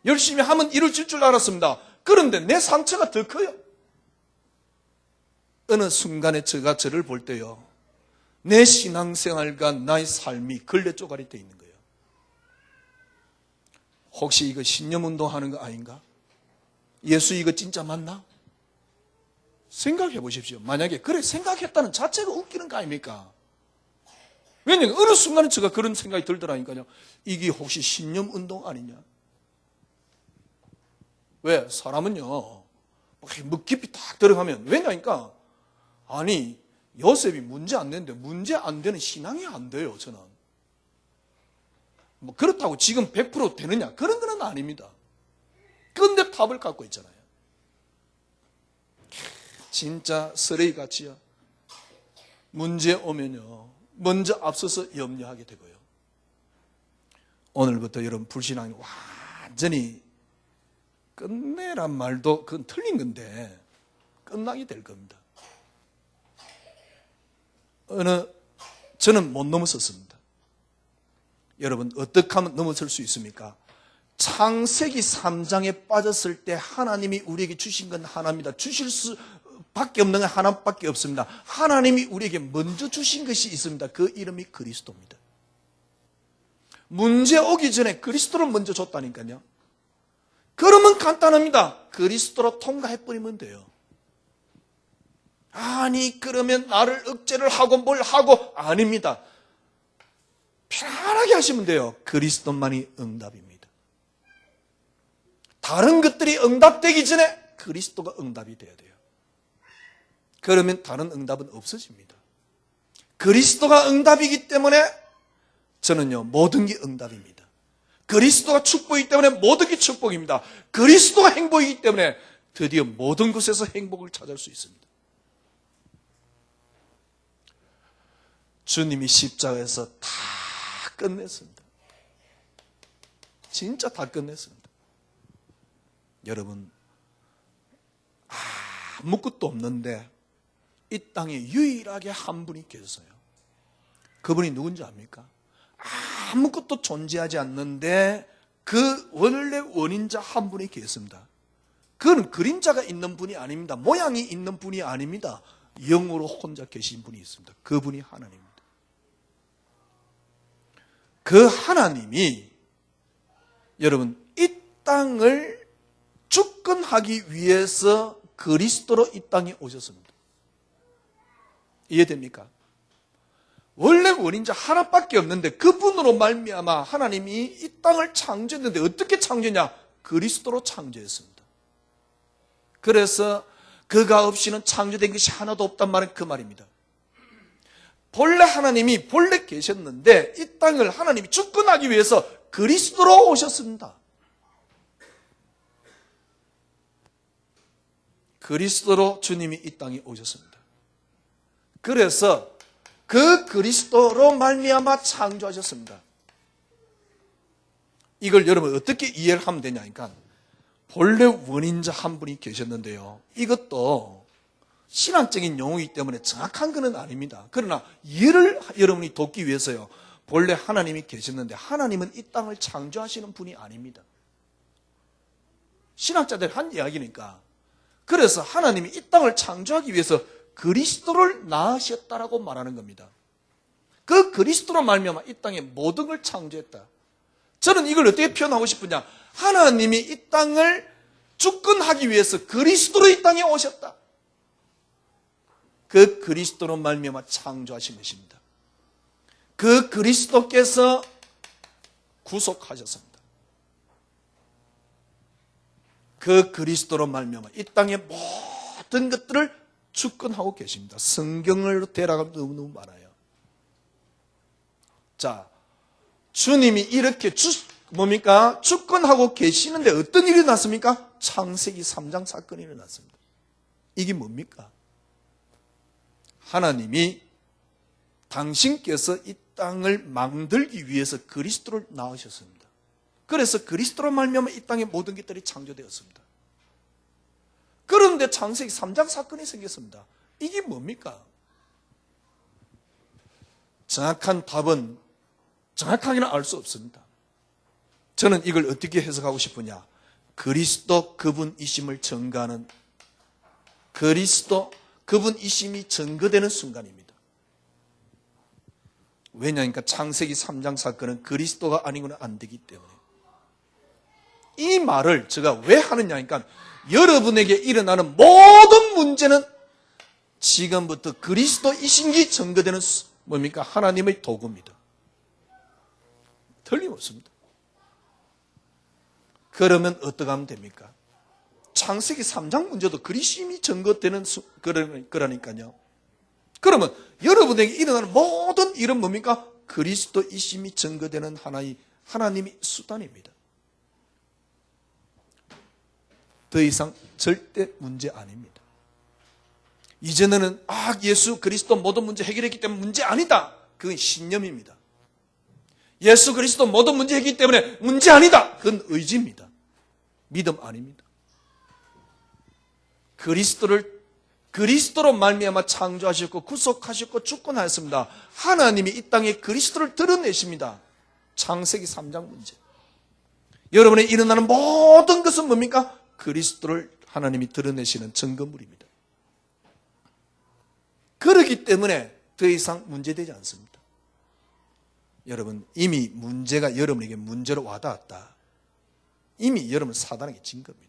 열심히 하면 이루어질 줄 알았습니다. 그런데 내 상처가 더 커요. 어느 순간에 제가 저를 볼 때요, 내 신앙생활과 나의 삶이 걸레 쪼가리 돼 있는 거예요. 혹시 이거 신념운동 하는 거 아닌가? 예수 이거 진짜 맞나? 생각해 보십시오. 만약에 그래 생각했다는 자체가 웃기는 거 아닙니까? 왜냐하면 어느 순간에 제가 그런 생각이 들더라니까요. 이게 혹시 신념운동 아니냐? 왜? 사람은요, 뭐 깊이 딱 들어가면, 왜냐니까, 아니, 요셉이 문제 안 되는데, 문제 안 되는 신앙이 안 돼요, 저는. 뭐, 그렇다고 지금 100% 되느냐? 그런 건 아닙니다. 그런데 답을 갖고 있잖아요. 진짜 쓰레기같이요. 문제 오면요, 먼저 앞서서 염려하게 되고요. 오늘부터 여러분 불신앙이 완전히 끝내란 말도 그건 틀린 건데 끝나게 될 겁니다. 저는 못 넘어섰습니다. 여러분 어떻게 하면 넘어설 수 있습니까? 창세기 3장에 빠졌을 때 하나님이 우리에게 주신 건 하나입니다. 주실 수밖에 없는 건 하나밖에 없습니다. 하나님이 우리에게 먼저 주신 것이 있습니다. 그 이름이 그리스도입니다. 문제 오기 전에 그리스도를 먼저 줬다니까요. 그러면 간단합니다. 그리스도로 통과해버리면 돼요. 아니 그러면 나를 억제를 하고 뭘 하고, 아닙니다. 편안하게 하시면 돼요. 그리스도만이 응답입니다. 다른 것들이 응답되기 전에 그리스도가 응답이 돼야 돼요. 그러면 다른 응답은 없어집니다. 그리스도가 응답이기 때문에 저는요, 모든 게 응답입니다. 그리스도가 축복이기 때문에 모든 게 축복입니다. 그리스도가 행복이기 때문에 드디어 모든 곳에서 행복을 찾을 수 있습니다. 주님이 십자가에서 다 끝냈습니다. 진짜 다 끝냈습니다. 여러분, 아무것도 없는데 이 땅에 유일하게 한 분이 계셨어요. 그분이 누군지 압니까? 아무것도 존재하지 않는데 그 원래 원인자 한 분이 계십니다. 그건 그림자가 있는 분이 아닙니다. 모양이 있는 분이 아닙니다. 영으로 혼자 계신 분이 있습니다. 그분이 하나님입니다. 그 하나님이 여러분 이 땅을 주권하기 위해서 그리스도로 이 땅에 오셨습니다. 이해됩니까? 원래 원인자 하나밖에 없는데 그분으로 말미암아 하나님이 이 땅을 창조했는데 어떻게 창조했냐? 그리스도로 창조했습니다. 그래서 그가 없이는 창조된 것이 하나도 없단 말은 그 말입니다. 본래 하나님이 본래 계셨는데 이 땅을 하나님이 주권하기 위해서 그리스도로 오셨습니다. 그리스도로 주님이 이 땅에 오셨습니다. 그래서 그 그리스도로 말미암아 창조하셨습니다. 이걸 여러분 어떻게 이해를 하면 되냐니까, 본래 원인자 한 분이 계셨는데요. 이것도 신앙적인 용어이기 때문에 정확한 것은 아닙니다. 그러나 이해를 여러분이 돕기 위해서요. 본래 하나님이 계셨는데 하나님은 이 땅을 창조하시는 분이 아닙니다. 신학자들이 한 이야기니까. 그래서 하나님이 이 땅을 창조하기 위해서 그리스도를 낳으셨다라고 말하는 겁니다. 그 그리스도로 말미암아 이 땅에 모든 걸 창조했다. 저는 이걸 어떻게 표현하고 싶으냐? 하나님이 이 땅을 주권하기 위해서 그리스도로 이 땅에 오셨다. 그 그리스도로 말미암아 창조하신 것입니다. 그 그리스도께서 구속하셨습니다. 그 그리스도로 말미암아 이 땅의 모든 것들을 주권하고 계십니다. 성경을 대라가면 너무너무 많아요. 자, 주님이 이렇게 주권하고 계시는데 어떤 일이 났습니까? 창세기 3장 사건이 일어났습니다. 이게 뭡니까? 하나님이 당신께서 이 땅을 만들기 위해서 그리스도를 낳으셨습니다. 그래서 그리스도로 말미암아 이 땅의 모든 것들이 창조되었습니다. 그런데 창세기 3장 사건이 생겼습니다. 이게 뭡니까? 정확한 답은 정확하게는 알 수 없습니다. 저는 이걸 어떻게 해석하고 싶으냐? 그리스도 그분이심을 증거하는, 그리스도 그분이심이 증거되는 순간입니다. 왜냐하니까 창세기 3장 사건은 그리스도가 아니고는 안 되기 때문에. 이 말을 제가 왜 하느냐 하니까 여러분에게 일어나는 모든 문제는 지금부터 그리스도이심이 증거되는 뭡니까? 하나님의 도구입니다. 틀림없습니다. 그러면 어떻게 하면 됩니까? 창세기 3장 문제도 그리스도이 증거되는 거라니까요. 그러면 여러분에게 일어나는 모든 일은 뭡니까? 그리스도이심이 증거되는 하나님의 수단입니다. 더 이상 절대 문제 아닙니다. 이제는 예수 그리스도 모든 문제 해결했기 때문에 문제 아니다. 그건 신념입니다. 예수 그리스도 모든 문제 해결했기 때문에 문제 아니다. 그건 의지입니다. 믿음 아닙니다. 그리스도로 말미암아 창조하셨고 구속하셨고 주권하였습니다. 하나님이 이 땅에 그리스도를 드러내십니다. 창세기 3장 문제. 여러분의 일어나는 모든 것은 뭡니까? 그리스도를 하나님이 드러내시는 증거물입니다. 그렇기 때문에 더 이상 문제되지 않습니다. 여러분, 이미 문제가 여러분에게 문제로 와닿았다. 이미 여러분 사단에게 진 겁니다.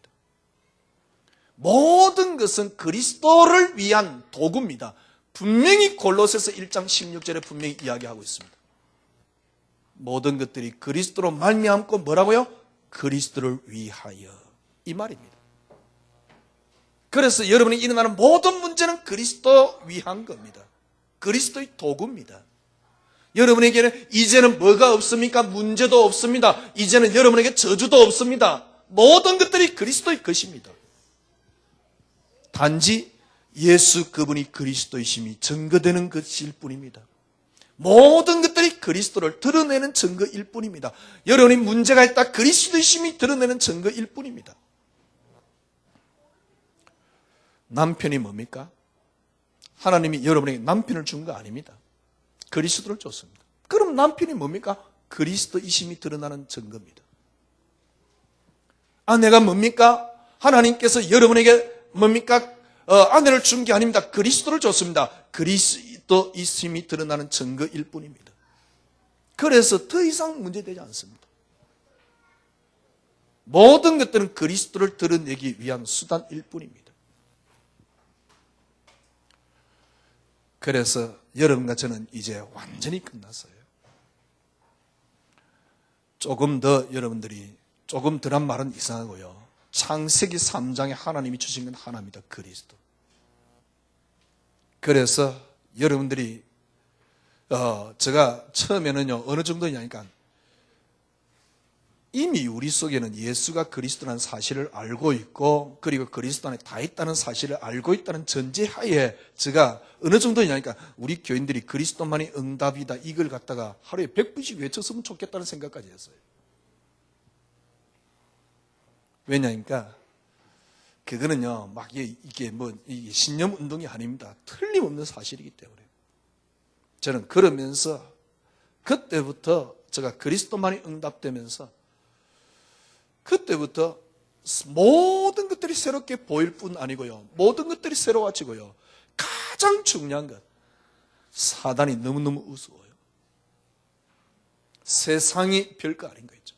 모든 것은 그리스도를 위한 도구입니다. 분명히 골로새서 1장 16절에 분명히 이야기하고 있습니다. 모든 것들이 그리스도로 말미암고 뭐라고요? 그리스도를 위하여. 이 말입니다. 그래서 여러분이 일어나는 모든 문제는 그리스도 위한 겁니다. 그리스도의 도구입니다. 여러분에게는 이제는 뭐가 없습니까? 문제도 없습니다. 이제는 여러분에게 저주도 없습니다. 모든 것들이 그리스도의 것입니다. 단지 예수 그분이 그리스도이심이 증거되는 것일 뿐입니다. 모든 것들이 그리스도를 드러내는 증거일 뿐입니다. 여러분이 문제가 있다, 그리스도이심이 드러내는 증거일 뿐입니다. 남편이 뭡니까? 하나님이 여러분에게 남편을 준 거 아닙니다. 그리스도를 줬습니다. 그럼 남편이 뭡니까? 그리스도이심이 드러나는 증거입니다. 아내가 뭡니까? 하나님께서 여러분에게 뭡니까? 아내를 준 게 아닙니다. 그리스도를 줬습니다. 그리스도이심이 드러나는 증거일 뿐입니다. 그래서 더 이상 문제되지 않습니다. 모든 것들은 그리스도를 드러내기 위한 수단일 뿐입니다. 그래서 여러분과 저는 이제 완전히 끝났어요. 조금 더 여러분들이 조금 덜한 말은 이상하고요. 창세기 3장에 하나님이 주신 건 하나입니다. 그리스도. 그래서 여러분들이 제가 처음에는요 어느 정도냐니까 이미 우리 속에는 예수가 그리스도라는 사실을 알고 있고 그리고 그리스도 안에 다 있다는 사실을 알고 있다는 전제하에 제가 어느 정도냐니까 우리 교인들이 그리스도만이 응답이다 이걸 갖다가 하루에 100번씩 외쳤으면 좋겠다는 생각까지 했어요. 왜냐니까 그거는요 막 이게 이게 신념 운동이 아닙니다. 틀림없는 사실이기 때문에 저는 그러면서 그때부터 제가 그리스도만이 응답되면서 그때부터 모든 것들이 새롭게 보일 뿐 아니고요. 모든 것들이 새로워지고요. 가장 중요한 것, 사단이 너무너무 우스워요. 세상이 별거 아닌 거 있죠.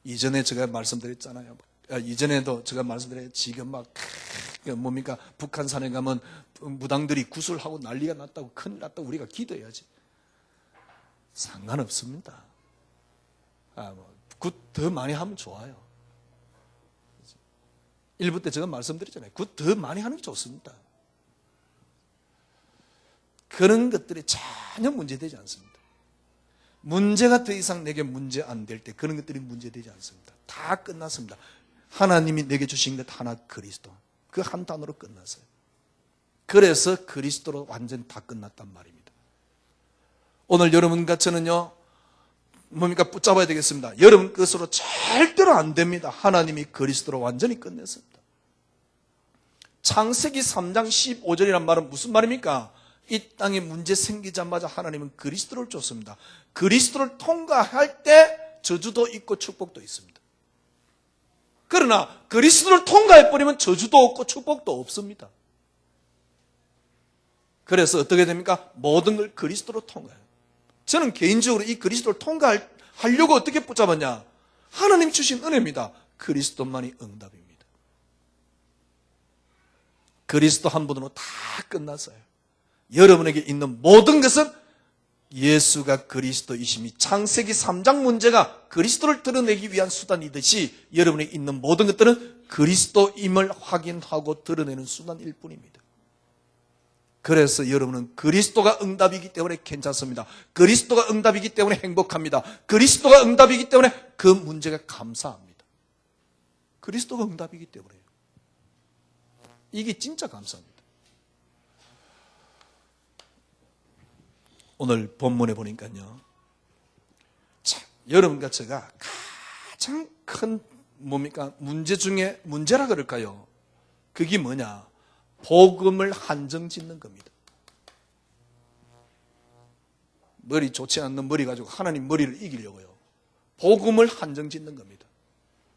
이전에 제가 말씀드렸잖아요. 이전에도 제가 말씀드렸어요. 지금 막 뭡니까? 북한산에 가면 무당들이 구슬하고 난리가 났다고 큰일 났다고 우리가 기도해야지. 상관없습니다. 굿 더 많이 하면 좋아요. 1부 때 제가 말씀드렸잖아요. 굿 더 많이 하는 게 좋습니다. 그런 것들이 전혀 문제되지 않습니다. 문제가 더 이상 내게 문제 안 될 때 그런 것들이 문제되지 않습니다. 다 끝났습니다. 하나님이 내게 주신 것 하나 그리스도. 그 한 단어로 끝났어요. 그래서 그리스도로 완전히 다 끝났단 말입니다. 오늘 여러분과 저는요 뭡니까? 붙잡아야 되겠습니다. 여러분 것으로 절대로 안 됩니다. 하나님이 그리스도로 완전히 끝냈습니다. 창세기 3장 15절이란 말은 무슨 말입니까? 이 땅에 문제 생기자마자 하나님은 그리스도를 줬습니다. 그리스도를 통과할 때 저주도 있고 축복도 있습니다. 그러나 그리스도를 통과해버리면 저주도 없고 축복도 없습니다. 그래서 어떻게 됩니까? 모든 걸 그리스도로 통과해요. 저는 개인적으로 이 그리스도를 통과하려고 어떻게 붙잡았냐? 하나님 주신 은혜입니다. 그리스도만이 응답입니다. 그리스도 한 분으로 다 끝났어요. 여러분에게 있는 모든 것은 예수가 그리스도이심이 창세기 3장 문제가 그리스도를 드러내기 위한 수단이듯이 여러분에게 있는 모든 것들은 그리스도임을 확인하고 드러내는 수단일 뿐입니다. 그래서 여러분은 그리스도가 응답이기 때문에 괜찮습니다. 그리스도가 응답이기 때문에 행복합니다. 그리스도가 응답이기 때문에 그 문제가 감사합니다. 그리스도가 응답이기 때문에요. 이게 진짜 감사합니다. 오늘 본문에 보니까요. 자, 여러분과 제가 가장 큰 뭡니까? 문제 중에 문제라 그럴까요? 그게 뭐냐? 복음을 한정 짓는 겁니다. 머리 좋지 않는 머리 가지고 하나님 머리를 이기려고요. 복음을 한정 짓는 겁니다.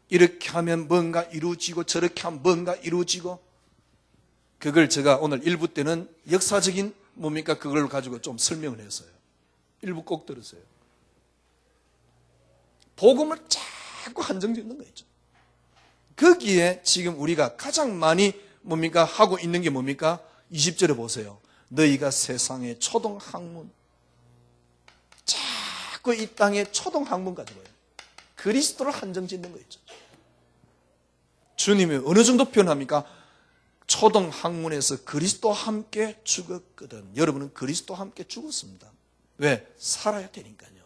이렇게 하면 뭔가 이루어지고 저렇게 하면 뭔가 이루어지고, 그걸 제가 오늘 1부 때는 역사적인 뭡니까? 그걸 가지고 좀 설명을 했어요. 1부 꼭 들으세요. 복음을 자꾸 한정 짓는 거 있죠. 거기에 지금 우리가 가장 많이 뭡니까? 하고 있는 게 뭡니까? 20절에 보세요. 너희가 세상의 초등학문, 자꾸 이 땅에 초등학문 가지고요. 그리스도를 한정 짓는 거 있죠. 주님이 어느 정도 표현합니까? 초등학문에서 그리스도와 함께 죽었거든. 여러분은 그리스도와 함께 죽었습니다. 왜? 살아야 되니까요.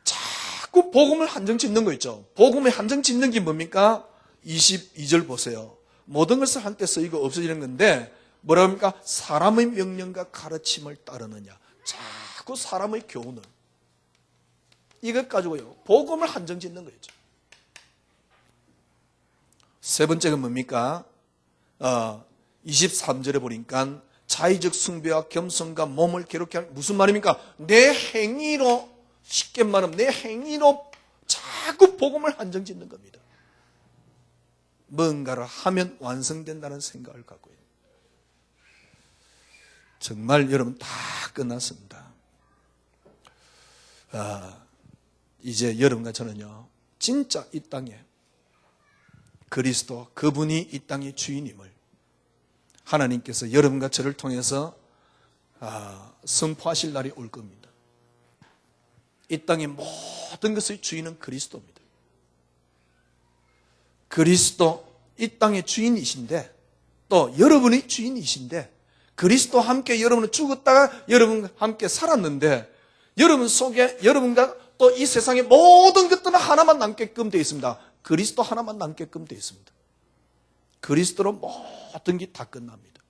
자꾸 복음을 한정 짓는 거 있죠. 복음을 한정 짓는 게 뭡니까? 22절 보세요. 모든 것을 한때 쓰이고 없어지는 건데 뭐라 합니까? 사람의 명령과 가르침을 따르느냐. 자꾸 사람의 교훈을, 이것 가지고요 복음을 한정 짓는 거죠. 세 번째가 뭡니까? 23절에 보니까 자의적 숭배와 겸손과 몸을 괴롭게 하는, 무슨 말입니까? 내 행위로, 쉽게 말하면 내 행위로 자꾸 복음을 한정 짓는 겁니다. 뭔가를 하면 완성된다는 생각을 갖고 있는. 정말 여러분 다 끝났습니다. 이제 여러분과 저는요 진짜 이 땅에 그리스도, 그분이 이 땅의 주인임을 하나님께서 여러분과 저를 통해서 선포하실 날이 올 겁니다. 이 땅의 모든 것의 주인은 그리스도입니다. 그리스도, 이 땅의 주인이신데 또 여러분이 주인이신데, 그리스도와 함께 여러분은 죽었다가 여러분과 함께 살았는데, 여러분 속에 여러분과 또 이 세상의 모든 것들은 하나만 남게끔 되어 있습니다. 그리스도 하나만 남게끔 되어 있습니다. 그리스도로 모든 게 다 끝납니다.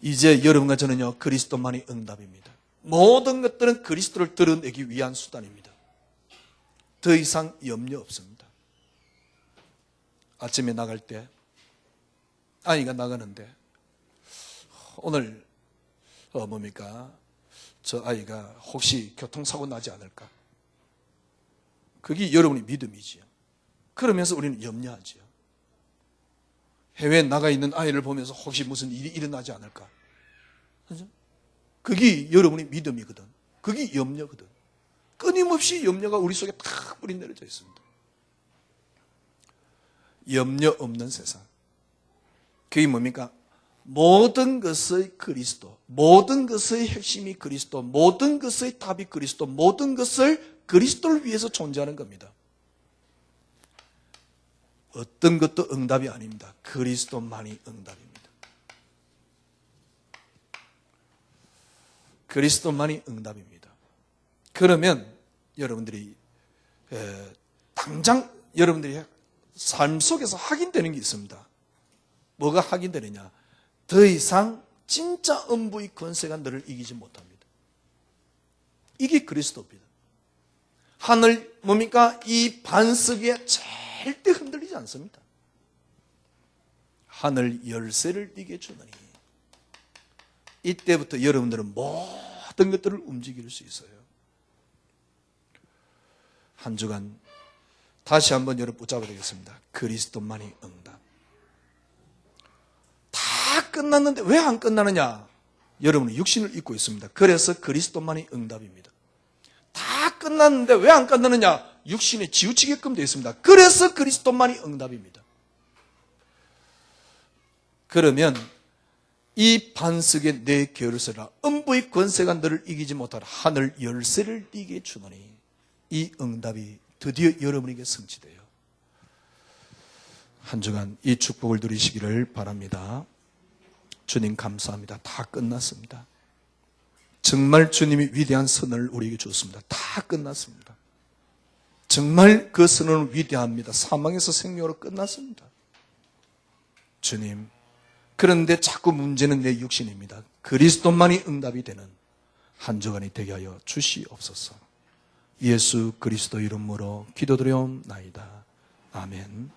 이제 여러분과 저는요 그리스도만이 응답입니다. 모든 것들은 그리스도를 드러내기 위한 수단입니다. 더 이상 염려 없습니다. 아침에 나갈 때 아이가 나가는데 오늘 뭡니까? 저 아이가 혹시 교통사고 나지 않을까? 그게 여러분의 믿음이지요. 그러면서 우리는 염려하지요. 해외에 나가 있는 아이를 보면서 혹시 무슨 일이 일어나지 않을까? 그죠? 그게 여러분의 믿음이거든. 그게 염려거든. 끊임없이 염려가 우리 속에 탁 뿌리 내려져 있습니다. 염려 없는 세상. 그게 뭡니까? 모든 것의 그리스도, 모든 것의 핵심이 그리스도, 모든 것의 답이 그리스도, 모든 것을 그리스도를 위해서 존재하는 겁니다. 어떤 것도 응답이 아닙니다. 그리스도만이 응답입니다. 그리스도만이 응답입니다. 그러면 여러분들이 당장 여러분들이 삶 속에서 확인되는 게 있습니다. 뭐가 확인되느냐? 더 이상 진짜 음부의 권세가 너를 이기지 못합니다. 이게 그리스도입니다. 하늘 뭡니까? 이 반석에 절대 흔들리지 않습니다. 하늘 열쇠를 네게 주느니 이때부터 여러분들은 모든 것들을 움직일 수 있어요. 한 주간 다시 한번 여러분 붙잡아야 되겠습니다. 그리스도만이 응답. 다 끝났는데 왜 안 끝나느냐? 여러분은 육신을 입고 있습니다. 그래서 그리스도만이 응답입니다. 다 끝났는데 왜 안 끝나느냐? 육신에 지우치게끔 되어 있습니다. 그래서 그리스도만이 응답입니다. 그러면 이 반석에 내 결세라, 음부의 권세가 너를 이기지 못하라, 하늘 열쇠를 네게 주노니, 이 응답이 드디어 여러분에게 성취돼요. 한 주간 이 축복을 누리시기를 바랍니다. 주님 감사합니다. 다 끝났습니다. 정말 주님이 위대한 선을 우리에게 주었습니다. 다 끝났습니다. 정말 그 선언은 위대합니다. 사망에서 생명으로 끝났습니다. 주님, 그런데 자꾸 문제는 내 육신입니다. 그리스도만이 응답이 되는 한 주간이 되게 하여 주시옵소서. 예수 그리스도 이름으로 기도드려옵나이다. 아멘.